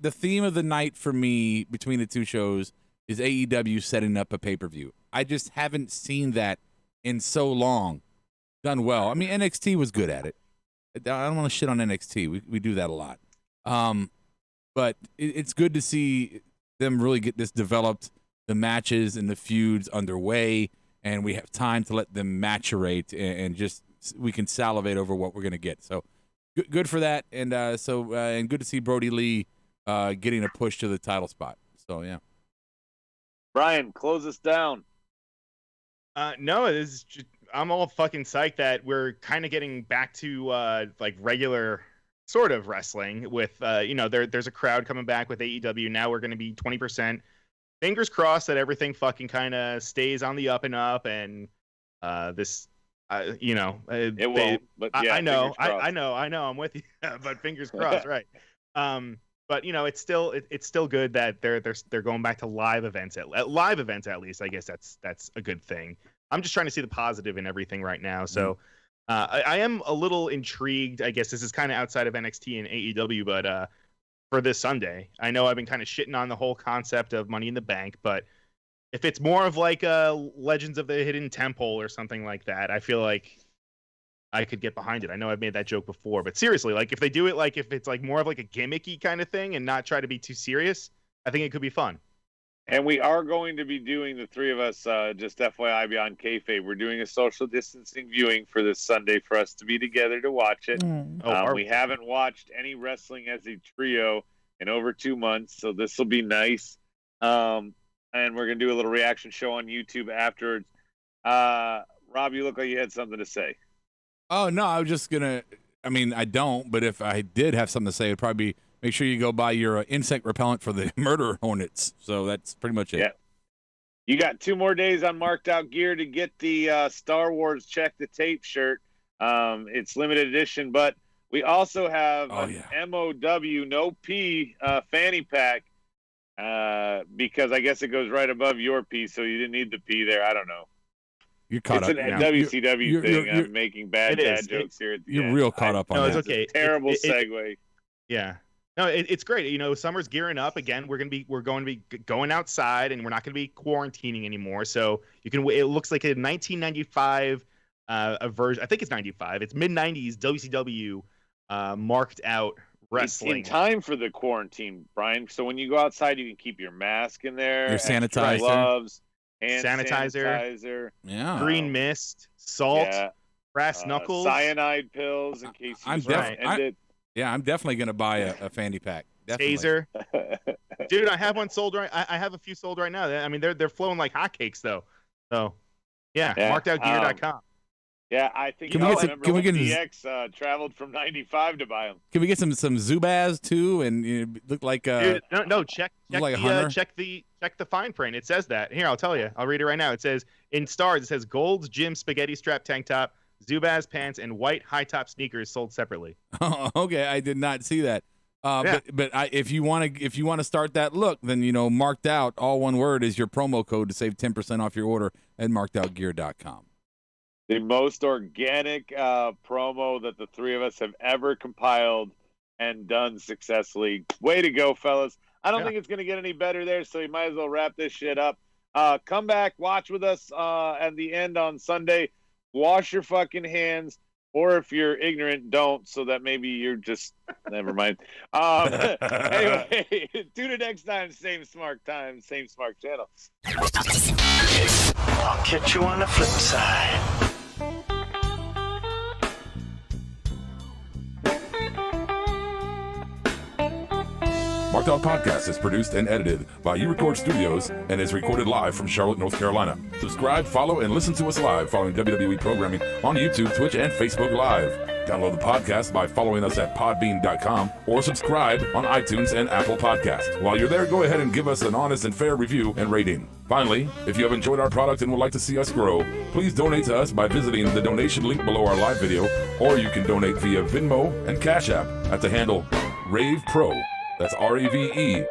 the theme of the night for me between the two shows is AEW setting up a pay-per-view. I just haven't seen that in so long. Done well. I mean, NXT was good at it. I don't want to shit on NXT. We do that a lot. But it's good to see them really get this developed, the matches and the feuds underway, and we have time to let them maturate and just we can salivate over what we're going to get. So good for that. And and good to see Brody Lee getting a push to the title spot. So, yeah. Brian, close us down. No, it is just, I'm all fucking psyched that we're kind of getting back to like regular sort of wrestling with there's a crowd coming back with AEW. Now we're going to be 20%. Fingers crossed that everything fucking kind of stays on the up and up, and this it won't. But yeah, I know I'm with you, but fingers crossed, right? But it's still good that they're going back to live events at least. I guess that's a good thing. I'm just trying to see the positive in everything right now. So I am a little intrigued. I guess this is kind of outside of NXT and AEW, but for this Sunday, I know I've been kind of shitting on the whole concept of Money in the Bank, but if it's more of like a Legends of the Hidden Temple or something like that, I feel like I could get behind it. I know I've made that joke before, but seriously, like if they do it, like if it's like more of like a gimmicky kind of thing and not try to be too serious, I think it could be fun. And we are going to be doing, the three of us, just FYI beyond kayfabe, we're doing a social distancing viewing for this Sunday for us to be together to watch it. We haven't watched any wrestling as a trio in over 2 months, so this will be nice. And we're going to do a little reaction show on YouTube afterwards. Rob, you look like you had something to say. Oh, no, I was just going to, I don't, but if I did have something to say, it'd probably be make sure you go buy your insect repellent for the murder hornets. So that's pretty much it. Yeah. You got 2 more days on Marked Out Gear to get the Star Wars Check the Tape shirt. It's limited edition, but we also have MOWP fanny pack because I guess it goes right above your P, so you didn't need the P there. I don't know. You're caught up. It's a WCW thing. You're I'm making bad jokes here at the end. You're real caught up on that. No, it's okay. Terrible segue. Yeah. No, it's great. Summer's gearing up again. We're going to be going outside, and we're not going to be quarantining anymore. So you can. It looks like a 1995 a version. I think it's 95. It's mid 90s WCW marked out wrestling. It's in time for the quarantine, Brian. So when you go outside, you can keep your mask in there, your sanitizer, gloves, hand sanitizer, green mist, salt, brass knuckles, cyanide pills in case you I'm definitely going to buy a fanny pack. Definitely. Taser. Dude, I have one sold right. I have a few sold right now. They're flowing like hotcakes though. So, markedoutgear.com. I think can we get DX traveled from 95 to buy them. Can we get some Zubaz too? And look like Dude, no. Check the fine print. It says that. Here, I'll tell you. I'll read it right now. It says in stars. It says Gold's Gym spaghetti strap tank top, Zubaz pants, and white high top sneakers sold separately. Oh, okay, I did not see that. But if you want to start that look, then Marked Out, all one word, is your promo code to save 10% off your order at markedoutgear.com. The most organic promo that the three of us have ever compiled and done successfully. Way to go, fellas. I don't think it's going to get any better there, so you might as well wrap this shit up. Come back, watch with us at the end on Sunday. Wash your fucking hands, or if you're ignorant, don't, so that maybe you're just never mind. Anyway, tune in next time, same smart time, same smart channel. I'll catch you on the flip side. Marked Out Podcast is produced and edited by U-Record Studios and is recorded live from Charlotte, North Carolina. Subscribe, follow, and listen to us live following WWE programming on YouTube, Twitch, and Facebook Live. Download the podcast by following us at podbean.com or subscribe on iTunes and Apple Podcasts. While you're there, go ahead and give us an honest and fair review and rating. Finally, if you have enjoyed our product and would like to see us grow, please donate to us by visiting the donation link below our live video, or you can donate via Venmo and Cash App at the handle Ravepro. That's RAVEPRO.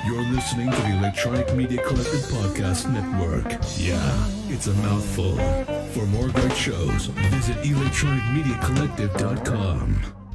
You're listening to the Electronic Media Collective Podcast Network. Yeah, it's a mouthful. For more great shows, visit electronicmediacollective.com.